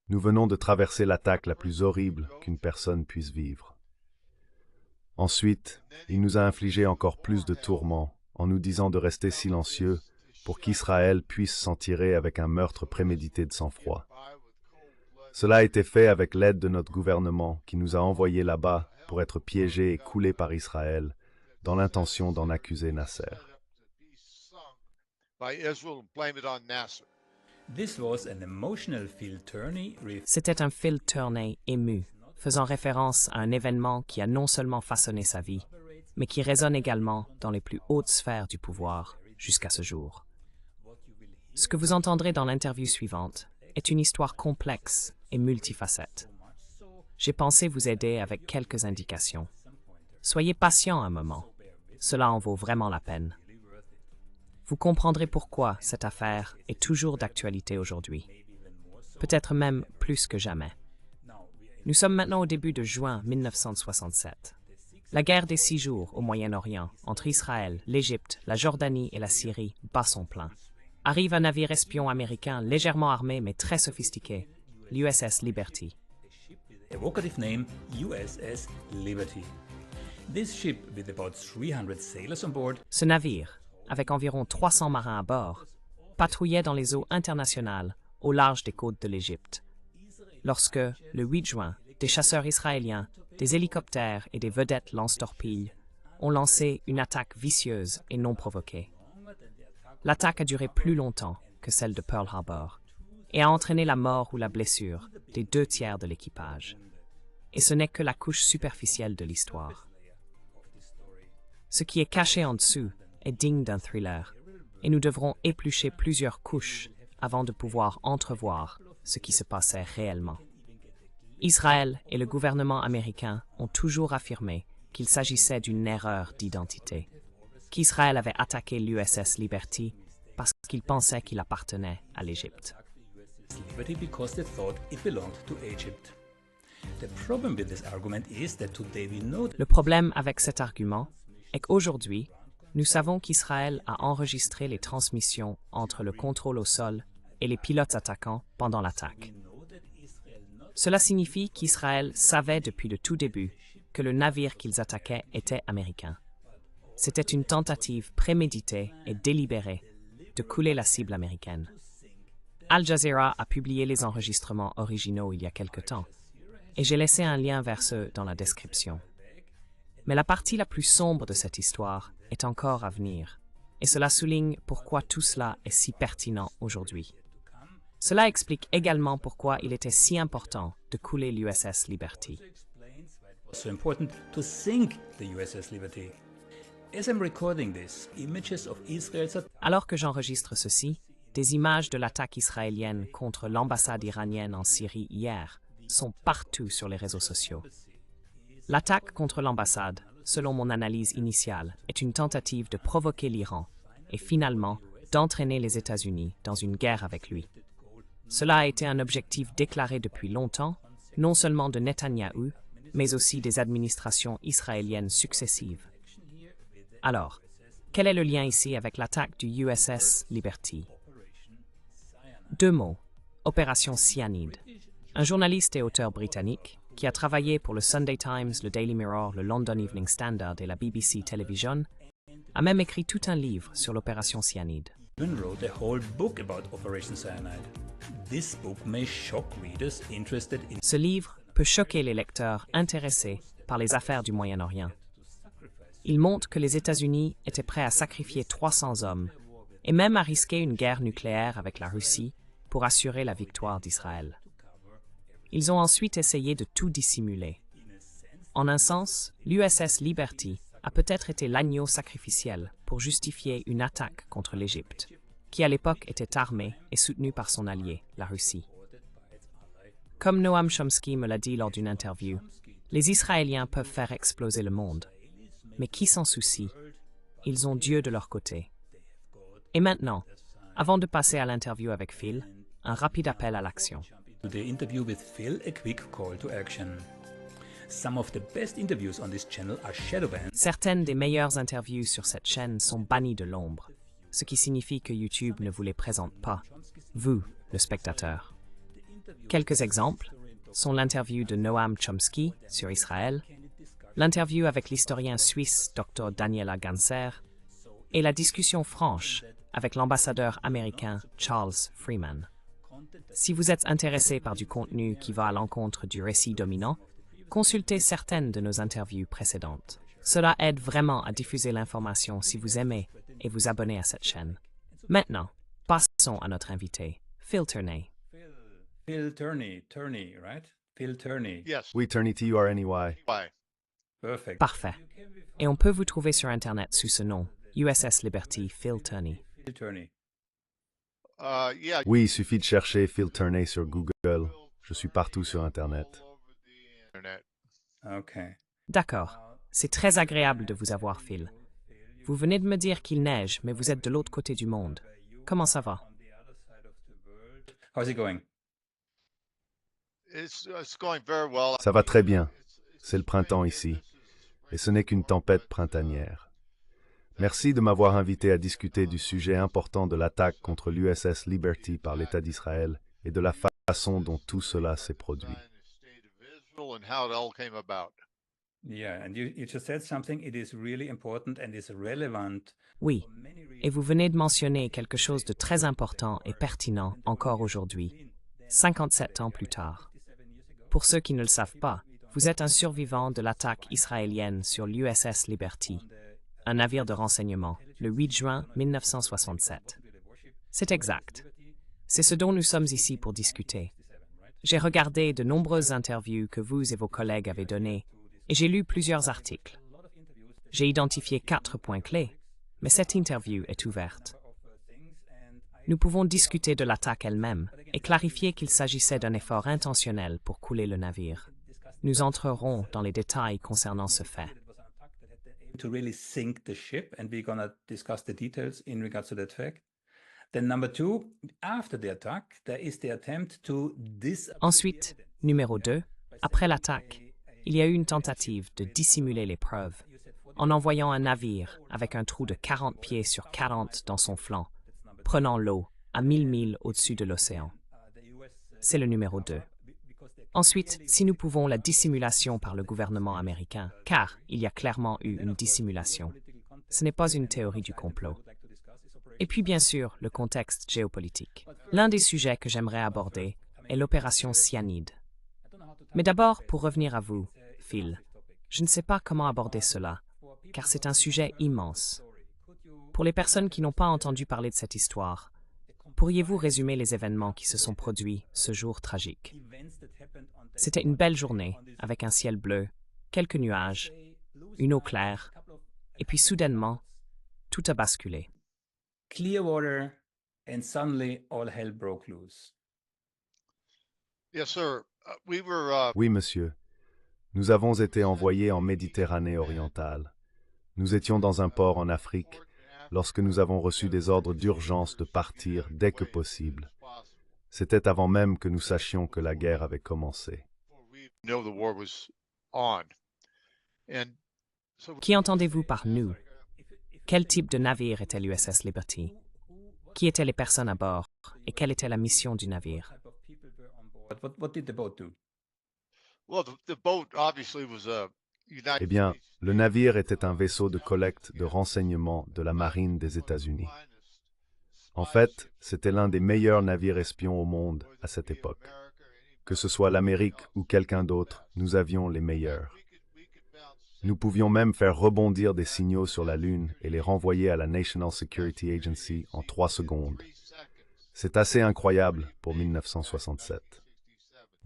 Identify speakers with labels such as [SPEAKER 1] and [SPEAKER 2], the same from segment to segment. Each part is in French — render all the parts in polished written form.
[SPEAKER 1] Nous venons de traverser l'attaque la plus horrible qu'une personne puisse vivre. Ensuite, il nous a infligé encore plus de tourments en nous disant de rester silencieux pour qu'Israël puisse s'en tirer avec un meurtre prémédité de sang-froid. Cela a été fait avec l'aide de notre gouvernement qui nous a envoyés là-bas pour être piégés et coulés par Israël dans l'intention d'en accuser Nasser.
[SPEAKER 2] C'était un Phil Turney ému, faisant référence à un événement qui a non seulement façonné sa vie, mais qui résonne également dans les plus hautes sphères du pouvoir jusqu'à ce jour. Ce que vous entendrez dans l'interview suivante est une histoire complexe et multifacette. J'ai pensé vous aider avec quelques indications. Soyez patient un moment, cela en vaut vraiment la peine. Vous comprendrez pourquoi cette affaire est toujours d'actualité aujourd'hui, peut-être même plus que jamais. Nous sommes maintenant au début de juin 1967. La guerre des 6 jours au Moyen-Orient, entre Israël, l'Égypte, la Jordanie et la Syrie, bat son plein. Arrive un navire espion américain légèrement armé mais très sophistiqué, l'USS Liberty.
[SPEAKER 3] Evocative name USS Liberty. This ship with about 300 sailors on board.
[SPEAKER 2] Ce navire, avec environ 300 marins à bord, patrouillait dans les eaux internationales au large des côtes de l'Égypte. Lorsque, le 8 juin, des chasseurs israéliens, des hélicoptères et des vedettes lance-torpilles ont lancé une attaque vicieuse et non provoquée. L'attaque a duré plus longtemps que celle de Pearl Harbor et a entraîné la mort ou la blessure des 2 tiers de l'équipage. Et ce n'est que la couche superficielle de l'histoire. Ce qui est caché en dessous est digne d'un thriller, et nous devrons éplucher plusieurs couches avant de pouvoir entrevoir ce qui se passait réellement. Israël et le gouvernement américain ont toujours affirmé qu'il s'agissait d'une erreur d'identité, qu'Israël avait attaqué l'USS Liberty parce qu'il pensait qu'il appartenait à l'Égypte. Le problème avec cet argument est qu'aujourd'hui, nous savons qu'Israël a enregistré les transmissions entre le contrôle au sol et les pilotes attaquants pendant l'attaque. Cela signifie qu'Israël savait depuis le tout début que le navire qu'ils attaquaient était américain. C'était une tentative préméditée et délibérée de couler la cible américaine. Al Jazeera a publié les enregistrements originaux il y a quelque temps, et j'ai laissé un lien vers ceux dans la description. Mais la partie la plus sombre de cette histoire est encore à venir, et cela souligne pourquoi tout cela est si pertinent aujourd'hui. Cela explique également pourquoi il était si important de couler l'USS Liberty. Alors que j'enregistre ceci, des images de l'attaque israélienne contre l'ambassade iranienne en Syrie hier sont partout sur les réseaux sociaux. L'attaque contre l'ambassade, selon mon analyse initiale, est une tentative de provoquer l'Iran et finalement d'entraîner les États-Unis dans une guerre avec lui. Cela a été un objectif déclaré depuis longtemps, non seulement de Netanyahou, mais aussi des administrations israéliennes successives. Alors, quel est le lien ici avec l'attaque du USS Liberty? 2 mots. Opération Cyanide. Un journaliste et auteur britannique qui a travaillé pour le Sunday Times, le Daily Mirror, le London Evening Standard et la BBC Television, a même écrit tout un livre sur l'opération Cyanide. Ce livre peut choquer les lecteurs intéressés par les affaires du Moyen-Orient. Il montre que les États-Unis étaient prêts à sacrifier 300 hommes et même à risquer une guerre nucléaire avec la Russie pour assurer la victoire d'Israël. Ils ont ensuite essayé de tout dissimuler. En un sens, l'USS Liberty a peut-être été l'agneau sacrificiel pour justifier une attaque contre l'Égypte, qui à l'époque était armée et soutenue par son allié, la Russie. Comme Noam Chomsky me l'a dit lors d'une interview, les Israéliens peuvent faire exploser le monde. Mais qui s'en soucie? Ils ont Dieu de leur côté. Et maintenant, avant de passer à l'interview avec Phil, un rapide appel à l'action. Certaines des meilleures interviews sur cette chaîne sont bannies de l'ombre, ce qui signifie que YouTube ne vous les présente pas. vous, le spectateur. Quelques exemples sont l'interview de Noam Chomsky sur Israël, l'interview avec l'historien suisse Dr. Daniela Ganser et la discussion franche avec l'ambassadeur américain Charles Freeman. Si vous êtes intéressé par du contenu qui va à l'encontre du récit dominant, consultez certaines de nos interviews précédentes. Cela aide vraiment à diffuser l'information si vous aimez et vous abonnez à cette chaîne. Maintenant, passons à notre invité, Phil Turney.
[SPEAKER 3] Phil Turney, right? Phil Turney.
[SPEAKER 4] Yes.
[SPEAKER 1] Oui, Turney, T-U-R-N-E-Y.
[SPEAKER 4] Why?
[SPEAKER 3] Perfect.
[SPEAKER 2] Parfait. Et on peut vous trouver sur Internet sous ce nom, USS Liberty Phil Turney.
[SPEAKER 3] Phil Turney.
[SPEAKER 4] Yeah.
[SPEAKER 1] Oui, il suffit de chercher Phil Turney sur Google. Je suis partout sur Internet.
[SPEAKER 4] Internet.
[SPEAKER 3] Okay.
[SPEAKER 2] D'accord. C'est très agréable de vous avoir, Phil. Vous venez de me dire qu'il neige, mais vous êtes de l'autre côté du monde. Comment ça va?
[SPEAKER 3] How's it going?
[SPEAKER 4] It's going very well.
[SPEAKER 1] Ça va très bien. C'est le printemps ici. Et ce n'est qu'une tempête printanière. Merci de m'avoir invité à discuter du sujet important de l'attaque contre l'USS Liberty par l'État d'Israël et de la façon dont tout cela s'est produit.
[SPEAKER 4] And how it all came about.
[SPEAKER 3] Yeah, and you just said something, it is really important and is relevant.
[SPEAKER 2] Oui. Et vous venez de mentionner quelque chose de très important et pertinent encore aujourd'hui, 57 ans plus tard. Pour ceux qui ne le savent pas, vous êtes un survivant de l'attaque israélienne sur l'USS Liberty, un navire de renseignement, le 8 juin 1967. C'est exact. C'est ce dont nous sommes ici pour discuter. J'ai regardé de nombreuses interviews que vous et vos collègues avez données et j'ai lu plusieurs articles. J'ai identifié 4 points clés, mais cette interview est ouverte. Nous pouvons discuter de l'attaque elle-même et clarifier qu'il s'agissait d'un effort intentionnel pour couler le navire. Nous entrerons dans les détails concernant ce fait.
[SPEAKER 3] To really sink the ship, and we're going to discuss the details in regards to that fact. Then number 2, after the attack, there is the attempt to
[SPEAKER 2] Ensuite, numéro 2, après l'attaque, il y a eu une tentative de dissimuler les preuves en envoyant un navire avec un trou de 40 pieds sur 40 dans son flanc, prenant l'eau à 1000 milles au-dessus de l'océan. C'est le numéro 2. Ensuite, si nous pouvons la dissimulation par le gouvernement américain, car il y a clairement eu une dissimulation. Ce n'est pas une théorie du complot. Et puis bien sûr, le contexte géopolitique. L'un des sujets que j'aimerais aborder est l'opération Cyanide. Mais d'abord, pour revenir à vous, Phil, je ne sais pas comment aborder cela, car c'est un sujet immense. Pour les personnes qui n'ont pas entendu parler de cette histoire, pourriez-vous résumer les événements qui se sont produits ce jour tragique? C'était une belle journée, avec un ciel bleu, quelques nuages, une eau claire, et puis soudainement, tout a basculé.
[SPEAKER 3] clear water, and suddenly all hell broke loose.
[SPEAKER 4] Yes, sir. We were.
[SPEAKER 1] Oui, monsieur. Nous avons été envoyés en Méditerranée orientale. Nous étions dans un port en Afrique lorsque nous avons reçu des ordres d'urgence de partir dès que possible. C'était avant même que nous sachions que la guerre avait commencé.
[SPEAKER 4] Know the war was on. And so
[SPEAKER 2] Qui entendez-vous par nous? Quel type de navire était l'USS Liberty? Qui étaient les personnes à bord et quelle était la mission du navire?
[SPEAKER 3] But what did the boat do?
[SPEAKER 4] well, the boat obviously was a United
[SPEAKER 1] Eh bien,
[SPEAKER 4] States.
[SPEAKER 1] le navire était un vaisseau de collecte de renseignements de la marine des États-Unis. En fait, c'était l'un des meilleurs navires espions au monde à cette époque. Que ce soit l'Amérique ou quelqu'un d'autre, nous avions les meilleurs. Nous pouvions même faire rebondir des signaux sur la Lune et les renvoyer à la National Security Agency en 3 secondes. C'est assez incroyable pour 1967.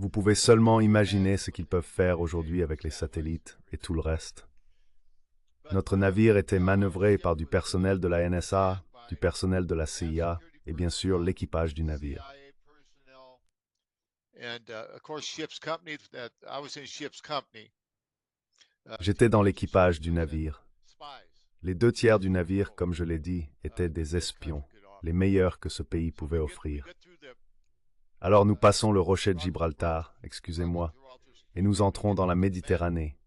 [SPEAKER 1] Vous pouvez seulement imaginer ce qu'ils peuvent faire aujourd'hui avec les satellites et tout le reste. Notre navire était manœuvré par du personnel de la NSA, du personnel de la CIA et bien sûr l'équipage du navire.
[SPEAKER 4] And of course, ship's company. That I was in ship's company.
[SPEAKER 1] J'étais dans l'équipage du navire.
[SPEAKER 4] Spies.
[SPEAKER 1] Les 2 tiers du navire, comme je l'ai dit, étaient des espions, les meilleurs que ce pays pouvait offrir. Alors nous passons le rocher de Gibraltar, excusez-moi, et nous entrons dans la Méditerranée.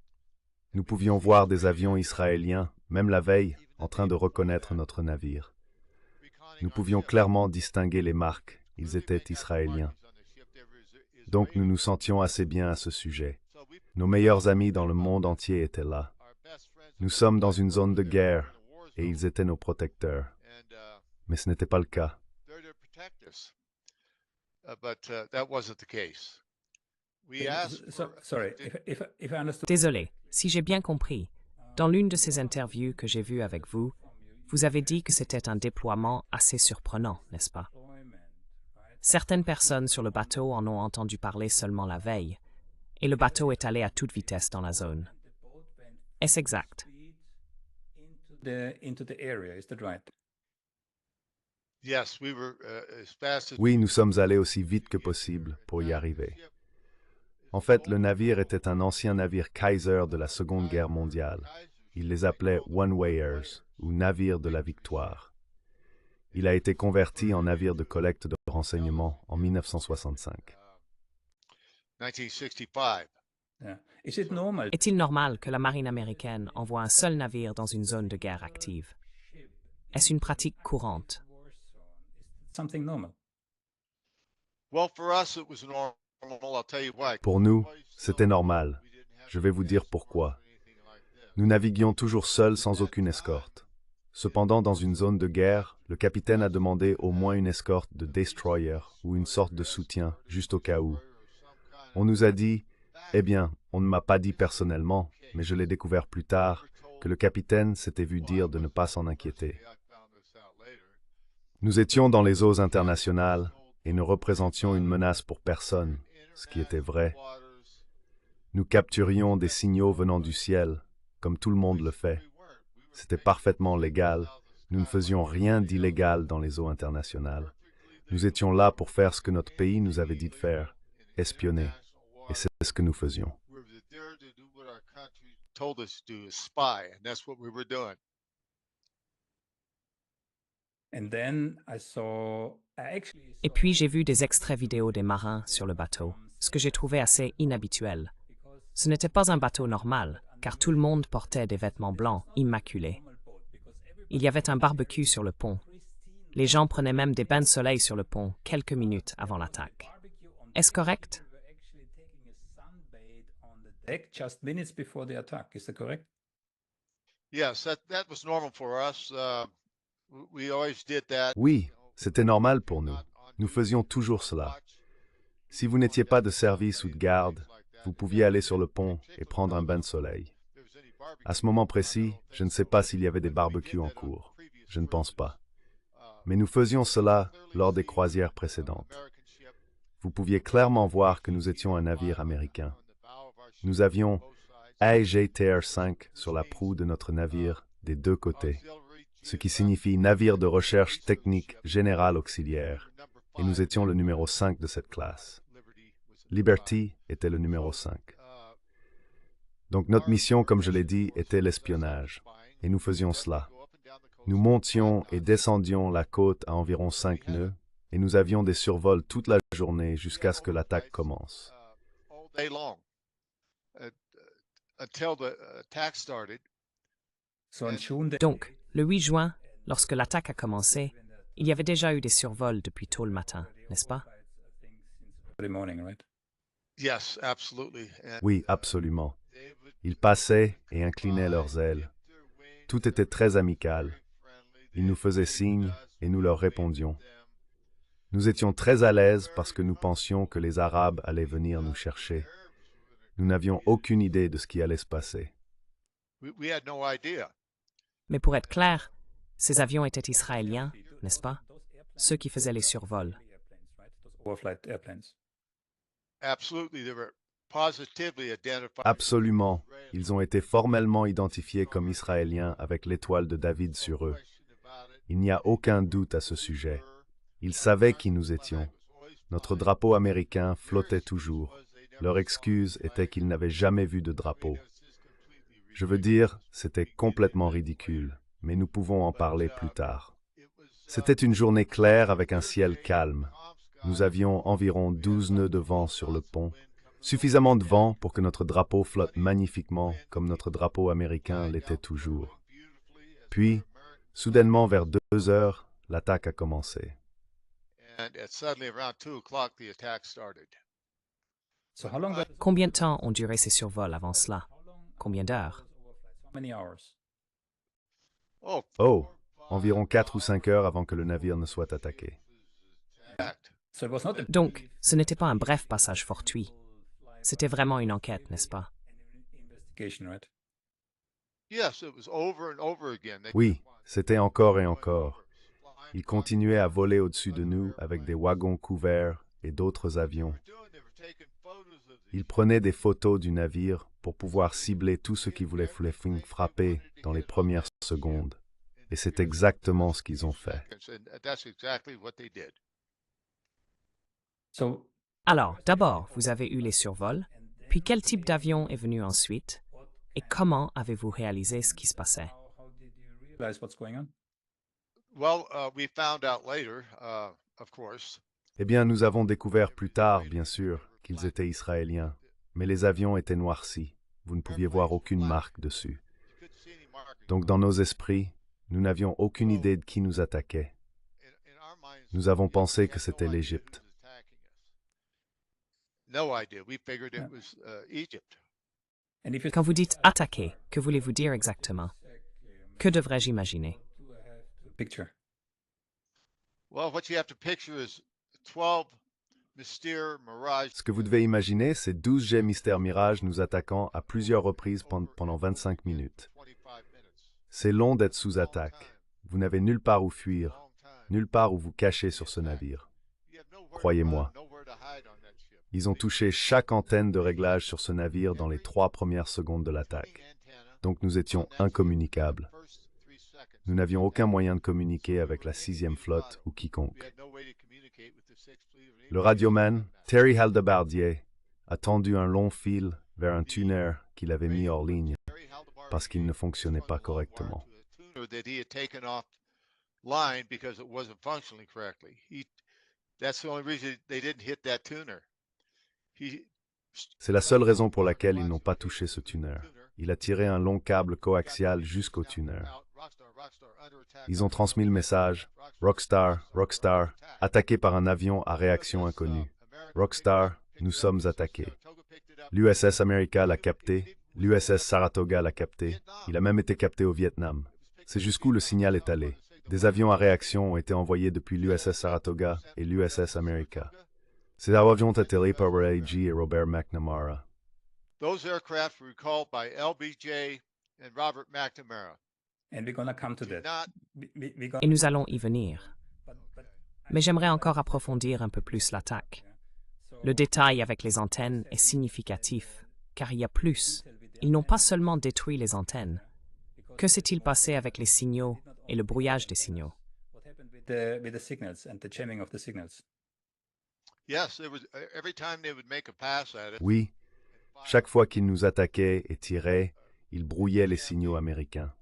[SPEAKER 1] Nous pouvions voir des avions israéliens, même la veille, en train de reconnaître notre navire. Nous pouvions clairement distinguer les marques ils étaient israéliens. Donc nous nous sentions assez bien à ce sujet. Nos meilleurs amis dans le monde entier étaient là. Nous sommes dans une zone de guerre et ils étaient nos protecteurs. Mais ce n'était pas le cas.
[SPEAKER 3] Sorry, if I understood.
[SPEAKER 2] Désolé, si j'ai bien compris, dans l'une de ces interviews que j'ai vues avec vous, vous avez dit que c'était un déploiement assez surprenant, n'est-ce pas? Certaines personnes sur le bateau en ont entendu parler seulement la veille, et le bateau est allé à toute vitesse dans la zone. Est-ce exact?
[SPEAKER 3] Into the area, is that right?
[SPEAKER 1] Oui, nous sommes allés aussi vite que possible pour y arriver. En fait, le navire était un ancien navire Kaiser de la Seconde Guerre mondiale. Ils les appelaient One-Wayers, ou navires de la victoire. Il a été converti en navire de collecte de renseignements en 1965.
[SPEAKER 3] Yeah. Is it normal?
[SPEAKER 2] Est-il normal que la marine américaine envoie un seul navire dans une zone de guerre active? Est-ce une pratique courante?
[SPEAKER 3] Something normal.
[SPEAKER 1] Pour nous, c'était normal. Je vais vous dire pourquoi. Nous naviguions toujours seuls sans aucune escorte. Cependant, dans une zone de guerre, le capitaine a demandé au moins une escorte de destroyer ou une sorte de soutien, juste au cas où. On nous a dit, eh bien, on ne m'a pas dit personnellement, mais je l'ai découvert plus tard, que le capitaine s'était vu dire de ne pas s'en inquiéter. Nous étions dans les eaux internationales et ne représentions une menace pour personne, ce qui était vrai. Nous capturions des signaux venant du ciel, comme tout le monde le fait. C'était parfaitement légal. Nous ne faisions rien d'illégal dans les eaux internationales. Nous étions là pour faire ce que notre pays nous avait dit de faire, espionner. Et c'est ce que nous faisions.
[SPEAKER 2] Et puis j'ai vu des extraits vidéo des marins sur le bateau, ce que j'ai trouvé assez inhabituel. Ce n'était pas un bateau normal, car tout le monde portait des vêtements blancs, immaculés. Il y avait un barbecue sur le pont. Les gens prenaient même des bains de soleil sur le pont quelques minutes avant l'attaque. Est-ce correct?
[SPEAKER 3] Just minutes before the attack, is that correct?
[SPEAKER 4] Yes, that was normal for us. We always did that.
[SPEAKER 1] Oui, c'était normal pour nous. Nous faisions toujours cela. Si vous n'étiez pas de service ou de garde, vous pouviez aller sur le pont et prendre un bain de soleil. À ce moment précis, je ne sais pas s'il y avait des barbecues en cours. Je ne pense pas. Mais nous faisions cela lors des croisières précédentes. Vous pouviez clairement voir que nous étions un navire américain. Nous avions AEGTR-5 sur la proue de notre navire des deux côtés, ce qui signifie navire de recherche technique générale auxiliaire, et nous étions le numéro 5 de cette classe. Liberty était le numéro 5. Donc notre mission, comme je l'ai dit, était l'espionnage, et nous faisions cela. Nous montions et descendions la côte à environ 5 nœuds, et nous avions des survols toute la journée jusqu'à ce que l'attaque commence.
[SPEAKER 2] Donc, le 8 juin, lorsque l'attaque a commencé, il y avait déjà eu des survols depuis tôt le matin, n'est-ce pas?
[SPEAKER 1] Oui, absolument. Ils passaient et inclinaient leurs ailes. Tout était très amical. Ils nous faisaient signe et nous leur répondions. Nous étions très à l'aise parce que nous pensions que les Arabes allaient venir nous chercher. Nous n'avions aucune idée de ce qui allait se passer.
[SPEAKER 2] Mais pour être clair, ces avions étaient israéliens, n'est-ce pas? Ceux qui faisaient les survols.
[SPEAKER 1] Absolument. Ils ont été formellement identifiés comme israéliens avec l'étoile de David sur eux. Il n'y a aucun doute à ce sujet. Ils savaient qui nous étions. Notre drapeau américain flottait toujours. Leur excuse était qu'ils n'avaient jamais vu de drapeau. Je veux dire, c'était complètement ridicule, mais nous pouvons en parler plus tard. C'était une journée claire avec un ciel calme. Nous avions environ 12 nœuds de vent sur le pont, suffisamment de vent pour que notre drapeau flotte magnifiquement comme notre drapeau américain l'était toujours. Puis, soudainement vers 2 heures, l'attaque a commencé.
[SPEAKER 4] And suddenly around 2 o'clock, the attack started.
[SPEAKER 3] So how long?
[SPEAKER 2] Combien de temps ont duré ces survols avant cela? Combien d'heures?
[SPEAKER 3] How many hours?
[SPEAKER 4] Oh,
[SPEAKER 1] Oh, environ 4 ou 5 heures avant que le navire ne soit attaqué.
[SPEAKER 3] So it was not a
[SPEAKER 2] Donc, ce n'était pas un bref passage fortuit. C'était vraiment une enquête, n'est-ce pas?
[SPEAKER 3] investigation, right?
[SPEAKER 4] yes, it was over and over again. They
[SPEAKER 1] Oui,
[SPEAKER 4] kept on
[SPEAKER 1] c'était encore et encore.
[SPEAKER 4] flying
[SPEAKER 1] Ils continuaient à voler au-dessus de nous avec des wagons couverts et d'autres avions.
[SPEAKER 4] They were taking photos of the
[SPEAKER 1] Ils prenaient des photos du navire pour pouvoir cibler tout ce qui voulait frapper dans les premières secondes. Et c'est exactement ce qu'ils ont fait.
[SPEAKER 4] and that's exactly what they did.
[SPEAKER 3] So
[SPEAKER 2] Alors, d'abord, vous avez eu les survols, puis quel type d'avion est venu ensuite, et comment avez-vous réalisé ce qui se passait?
[SPEAKER 3] how did you realize what's going on?
[SPEAKER 4] Well, we found out later, of course.
[SPEAKER 1] Eh bien, nous avons découvert plus tard, bien sûr, qu'ils étaient israéliens. Mais les avions étaient noircis. Vous ne pouviez voir aucune marque dessus.
[SPEAKER 4] You couldn't see any markings.
[SPEAKER 1] Donc, dans nos esprits, nous n'avions aucune idée de qui nous attaquait.
[SPEAKER 4] In our minds,
[SPEAKER 1] Nous avons
[SPEAKER 4] we
[SPEAKER 1] pensé
[SPEAKER 4] had
[SPEAKER 1] que
[SPEAKER 4] no
[SPEAKER 1] c'était
[SPEAKER 4] idea who
[SPEAKER 1] l'Égypte.
[SPEAKER 4] was attacking us. No idea. We figured
[SPEAKER 3] Yeah.
[SPEAKER 4] it was Egypt.
[SPEAKER 3] And if you
[SPEAKER 2] Quand vous dites attaquer, que voulez-vous dire exactement? Que devrais-je imaginer?
[SPEAKER 3] picture.
[SPEAKER 4] Well, what you have to picture is 12 Mystere Mirage.
[SPEAKER 1] Ce que vous devez imaginer, c'est 12 jets Mystère Mirage nous attaquant à plusieurs reprises pendant 25 minutes.
[SPEAKER 4] 25 minutes.
[SPEAKER 1] C'est long d'être sous attaque. Vous n'avez nulle part où fuir,
[SPEAKER 4] Long time.
[SPEAKER 1] nulle part où vous cacher sur ce navire.
[SPEAKER 4] You have nowhere to
[SPEAKER 1] Croyez-moi.
[SPEAKER 4] run, nowhere to hide on that ship.
[SPEAKER 1] Ils ont touché chaque antenne de réglage sur ce navire dans les 3 premières secondes de l'attaque.
[SPEAKER 4] Antenna.
[SPEAKER 1] Donc nous étions incommunicables.
[SPEAKER 4] First 3 seconds.
[SPEAKER 1] Nous n'avions aucun moyen de communiquer avec la 6e flotte ou
[SPEAKER 4] We
[SPEAKER 1] quiconque.
[SPEAKER 4] had no way to communicate with the Sixth Fleet of
[SPEAKER 1] Le
[SPEAKER 4] Egypt.
[SPEAKER 1] radioman, Terry Haldebardier, a tendu un long fil vers un tuner qu'il avait mis hors ligne parce qu'il ne fonctionnait pas correctement.
[SPEAKER 4] That he had taken off line because it wasn't functioning correctly. That's the only reason they didn't hit that tuner.
[SPEAKER 1] C'est la seule raison pour laquelle ils n'ont pas touché ce tuner. Il a tiré un long câble coaxial jusqu'au tuner. Ils ont transmis le message « Rockstar, Rockstar, attaqué par un avion à réaction inconnue. Rockstar, nous sommes attaqués. » L'USS America l'a capté, l'USS Saratoga l'a capté, il a même été capté au Vietnam. C'est jusqu'où le signal est allé. Des avions à réaction ont été envoyés depuis l'USS Saratoga et l'USS America. Ces avions ont été liés par Ray G. et Robert McNamara.
[SPEAKER 4] Those aircraft were recalled by LBJ and Robert McNamara.
[SPEAKER 3] And we're gonna come to
[SPEAKER 4] Do
[SPEAKER 3] that.
[SPEAKER 4] not
[SPEAKER 3] We got,
[SPEAKER 2] Et nous allons y venir.
[SPEAKER 3] but
[SPEAKER 2] Mais j'aimerais encore approfondir un peu plus l'attaque. Le détail avec les antennes est significatif, car il y a plus. Ils n'ont pas seulement détruit les antennes. Que s'est-il passé avec les signaux et le brouillage des signaux?
[SPEAKER 3] what happened with the signals and the jamming of the signals?
[SPEAKER 4] Yes, it was every time they would make a pass at it.
[SPEAKER 1] Oui, chaque fois qu'ils nous attaquaient et tiraient, ils brouillaient les signaux américains.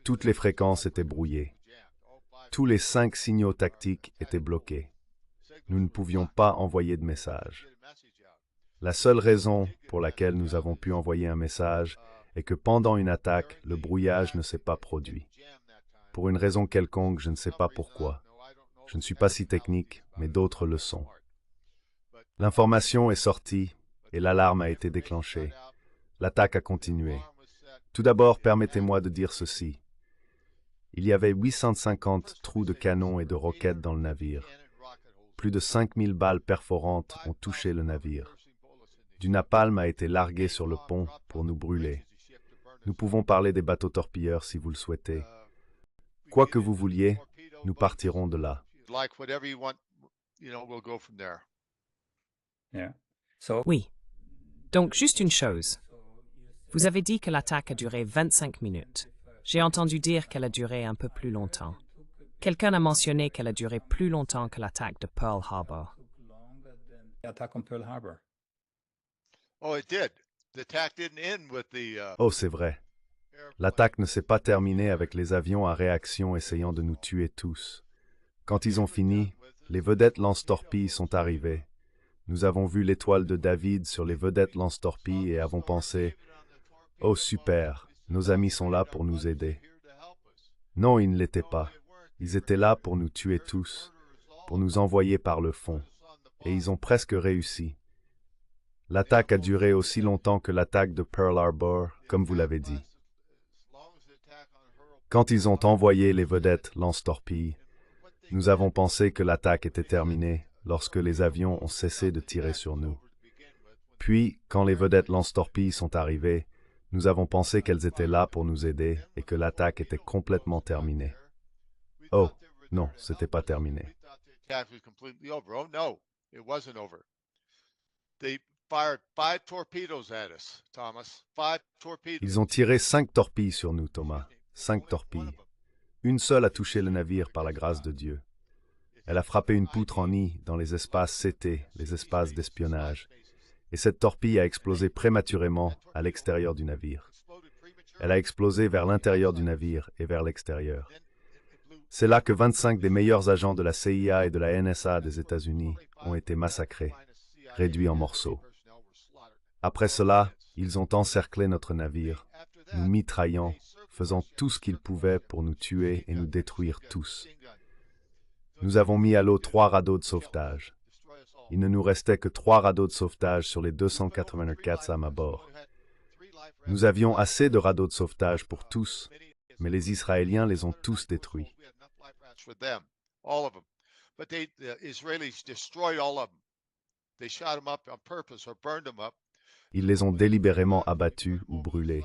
[SPEAKER 1] Toutes les fréquences étaient brouillées. Tous les 5 signaux tactiques étaient bloqués. Nous ne pouvions pas envoyer de message. La seule raison pour laquelle nous avons pu envoyer un message est que pendant une attaque, le brouillage ne s'est pas produit. Pour une raison quelconque, je ne sais pas pourquoi. Je ne suis pas si technique, mais d'autres le sont. L'information est sortie et l'alarme a été déclenchée. L'attaque a continué. Tout d'abord, permettez-moi de dire ceci. Il y avait 850 trous de canon et de roquettes dans le navire. Plus de 5000 balles perforantes ont touché le navire. Du napalm a été largué sur le pont pour nous brûler. Nous pouvons parler des bateaux torpilleurs si vous le souhaitez. Quoi que vous vouliez, nous partirons de là.
[SPEAKER 4] Like whatever you want, we'll go from there.
[SPEAKER 3] Yeah. So
[SPEAKER 2] Oui. Donc, juste une chose. Vous avez dit que l'attaque a duré 25 minutes. J'ai entendu dire qu'elle a duré un peu plus longtemps. Quelqu'un a mentionné qu'elle a duré plus longtemps que l'attaque de Pearl Harbor.
[SPEAKER 3] longer than the attack on Pearl Harbor.
[SPEAKER 4] Oh, it did. The attack didn't end with the
[SPEAKER 1] Oh, c'est vrai. L'attaque ne s'est pas terminée avec les avions à réaction essayant de nous tuer tous. Quand ils ont fini, les vedettes lance-torpilles sont arrivées. Nous avons vu l'étoile de David sur les vedettes lance-torpilles et avons pensé « Oh super, nos amis sont là pour nous aider. » Non, ils ne l'étaient pas. Ils étaient là pour nous tuer tous. pour nous envoyer par le fond, et ils ont presque réussi. L'attaque a duré aussi longtemps que l'attaque de Pearl Harbor, comme vous l'avez dit. Quand ils ont envoyé les vedettes lance-torpilles, nous avons pensé que l'attaque était terminée lorsque les avions ont cessé de tirer sur nous. Puis, quand les vedettes lance-torpilles sont arrivées, nous avons pensé qu'elles étaient là pour nous aider et que l'attaque était complètement terminée. Oh, non, c'était pas terminé. Ils ont tiré 5 torpilles sur nous, Thomas. 5 torpilles. Une seule a touché le navire par la grâce de Dieu. Elle a frappé une poutre en nid dans les espaces CT, les espaces d'espionnage, et cette torpille a explosé prématurément à l'extérieur du navire. Elle a explosé vers l'intérieur du navire et vers l'extérieur. C'est là que 25 des meilleurs agents de la CIA et de la NSA des États-Unis ont été massacrés, réduits en morceaux. Après cela, ils ont encerclé notre navire, nous mitraillant, faisant tout ce qu'ils pouvaient pour nous tuer et nous détruire tous. Nous avons mis à l'eau 3 radeaux de sauvetage. Il ne nous restait que 3 radeaux de sauvetage sur les 284 hommes à bord. Nous avions assez de radeaux de sauvetage pour tous, mais les Israéliens les ont tous détruits. Ils les ont délibérément abattus ou brûlés.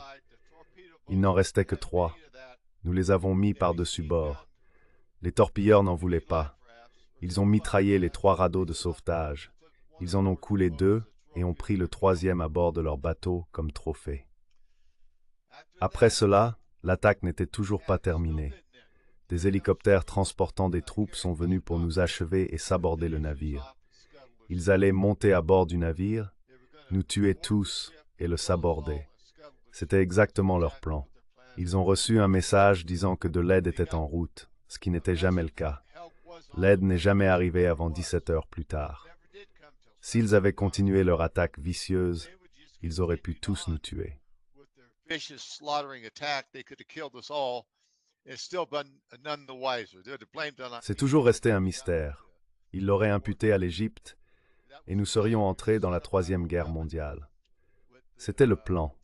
[SPEAKER 1] Il n'en restait que 3. Nous les avons mis par-dessus bord. Les torpilleurs n'en voulaient pas. Ils ont mitraillé les 3 radeaux de sauvetage. Ils en ont coulé 2 et ont pris le 3e à bord de leur bateau comme trophée. Après cela, l'attaque n'était toujours pas terminée. Des hélicoptères transportant des troupes sont venus pour nous achever et saborder le navire. Ils allaient monter à bord du navire, nous tuer tous et le saborder. C'était exactement leur plan. Ils ont reçu un message disant que de l'aide était en route, ce qui n'était jamais le cas. L'aide n'est jamais arrivée avant 17 heures plus tard. S'ils avaient continué leur attaque vicieuse, ils auraient pu tous nous tuer. C'est toujours resté un mystère. Ils l'auraient imputé à l'Égypte et nous serions entrés dans la 3e guerre mondiale. C'était le plan.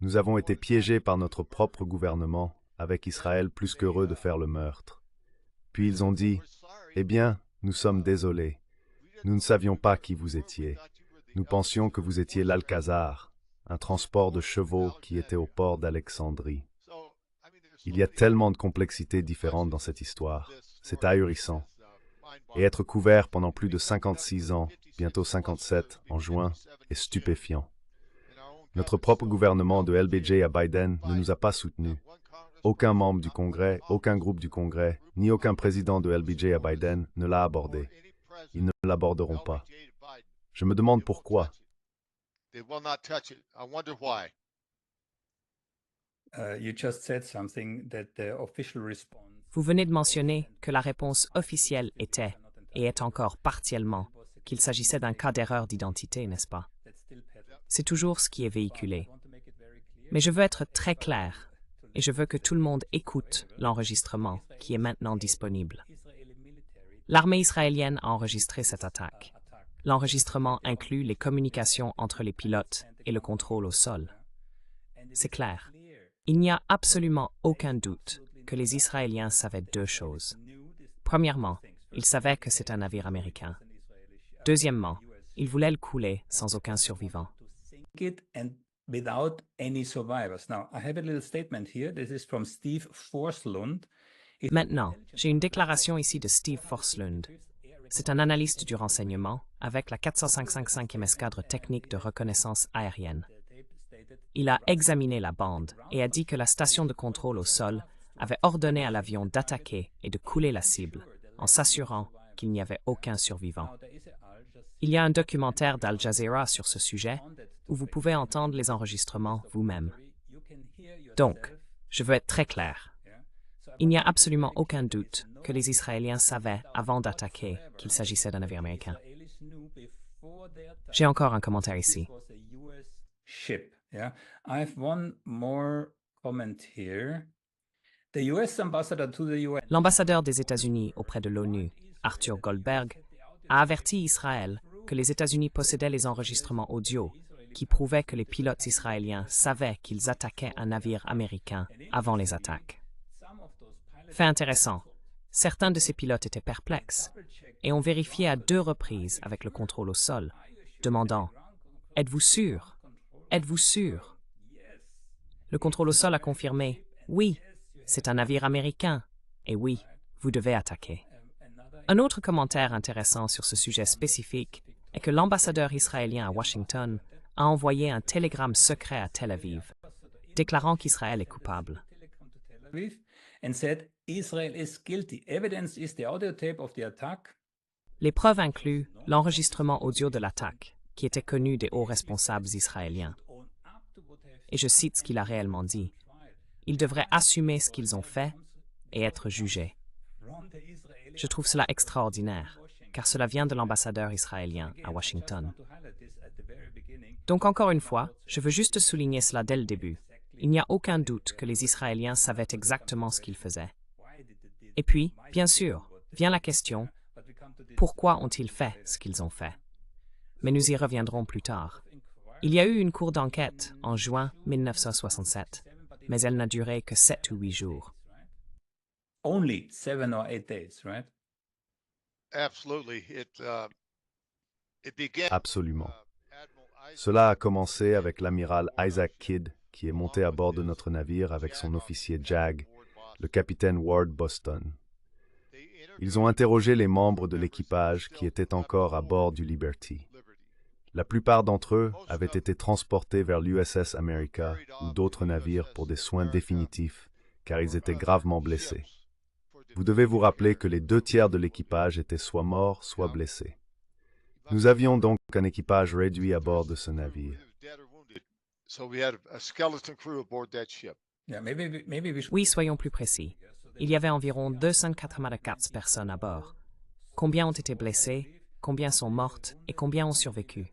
[SPEAKER 1] Nous avons été piégés par notre propre gouvernement, avec Israël plus qu'heureux de faire le meurtre. Puis ils ont dit, « Eh bien, nous sommes désolés. Nous ne savions pas qui vous étiez. Nous pensions que vous étiez l'Alcazar, un transport de chevaux qui était au port d'Alexandrie. » Il y a tellement de complexités différentes dans cette histoire. C'est ahurissant. Et être couvert pendant plus de 56 ans, bientôt 57, en juin, est stupéfiant. Notre propre gouvernement de LBJ à Biden ne nous a pas soutenus. Aucun membre du Congrès, aucun groupe du Congrès, ni aucun président de LBJ à Biden ne l'a abordé. Ils ne l'aborderont pas. Je me demande pourquoi.
[SPEAKER 2] Vous venez de mentionner que la réponse officielle était, et est encore partiellement, qu'il s'agissait d'un cas d'erreur d'identité, n'est-ce pas? C'est toujours ce qui est véhiculé. Mais je veux être très clair, et je veux que tout le monde écoute l'enregistrement qui est maintenant disponible. L'armée israélienne a enregistré cette attaque. L'enregistrement inclut les communications entre les pilotes et le contrôle au sol. C'est clair. Il n'y a absolument aucun doute que les Israéliens savaient 2 choses. Premièrement, ils savaient que c'est un navire américain. Deuxièmement, ils voulaient le couler sans aucun survivant. Maintenant, j'ai une déclaration ici de Steve Forslund. C'est un analyste du renseignement avec la 455e escadre technique de reconnaissance aérienne. Il a examiné la bande et a dit que la station de contrôle au sol avait ordonné à l'avion d'attaquer et de couler la cible, en s'assurant qu'il n'y avait aucun survivant. Il y a un documentaire d'Al Jazeera sur ce sujet, où vous pouvez entendre les enregistrements vous-même. Donc, je veux être très clair. Il n'y a absolument aucun doute que les Israéliens savaient avant d'attaquer qu'il s'agissait d'un navire américain. J'ai encore un commentaire ici. L'ambassadeur des États-Unis auprès de l'ONU Arthur Goldberg, a averti Israël que les États-Unis possédaient les enregistrements audio qui prouvaient que les pilotes israéliens savaient qu'ils attaquaient un navire américain avant les attaques. Fait intéressant, certains de ces pilotes étaient perplexes et ont vérifié à 2 reprises avec le contrôle au sol, demandant « Êtes-vous sûr? Êtes-vous sûr ?» Le contrôle au sol a confirmé « Oui, c'est un navire américain, et oui, vous devez attaquer. » Un autre commentaire intéressant sur ce sujet spécifique est que l'ambassadeur israélien à Washington a envoyé un télégramme secret à Tel Aviv, déclarant qu'Israël est coupable.
[SPEAKER 3] And said Israel is guilty. Evidence is the audio tape of the attack.
[SPEAKER 2] Les preuves incluent l'enregistrement audio de l'attaque, qui était connu des hauts responsables israéliens. Et je cite ce qu'il a réellement dit. Ils devraient assumer ce qu'ils ont fait et être jugés. Je trouve cela extraordinaire, car cela vient de l'ambassadeur israélien à Washington. Donc encore une fois, je veux juste souligner cela dès le début. Il n'y a aucun doute que les Israéliens savaient exactement ce qu'ils faisaient. Et puis, bien sûr, vient la question, pourquoi ont-ils fait ce qu'ils ont fait? Mais nous y reviendrons plus tard. Il y a eu une cour d'enquête en juin 1967, mais elle n'a duré que 7 ou 8 jours.
[SPEAKER 3] Only 7 or 8 days, right?
[SPEAKER 4] Absolutely. It began.
[SPEAKER 1] Absolument. Cela a commencé avec l'amiral Isaac Kidd, qui est monté à bord de notre navire avec son officier JAG, le capitaine Ward Boston. Ils ont interrogé les membres de l'équipage qui étaient encore à bord du Liberty. La plupart d'entre eux avaient été transportés vers l'USS America ou d'autres navires pour des soins définitifs, car ils étaient gravement blessés. Vous devez vous rappeler que les 2 tiers de l'équipage étaient soit morts, soit blessés. Nous avions donc un équipage réduit à bord de ce navire.
[SPEAKER 2] Oui, soyons plus précis. Il y avait environ 284 personnes à bord. Combien ont été blessées, combien sont mortes et combien ont survécu?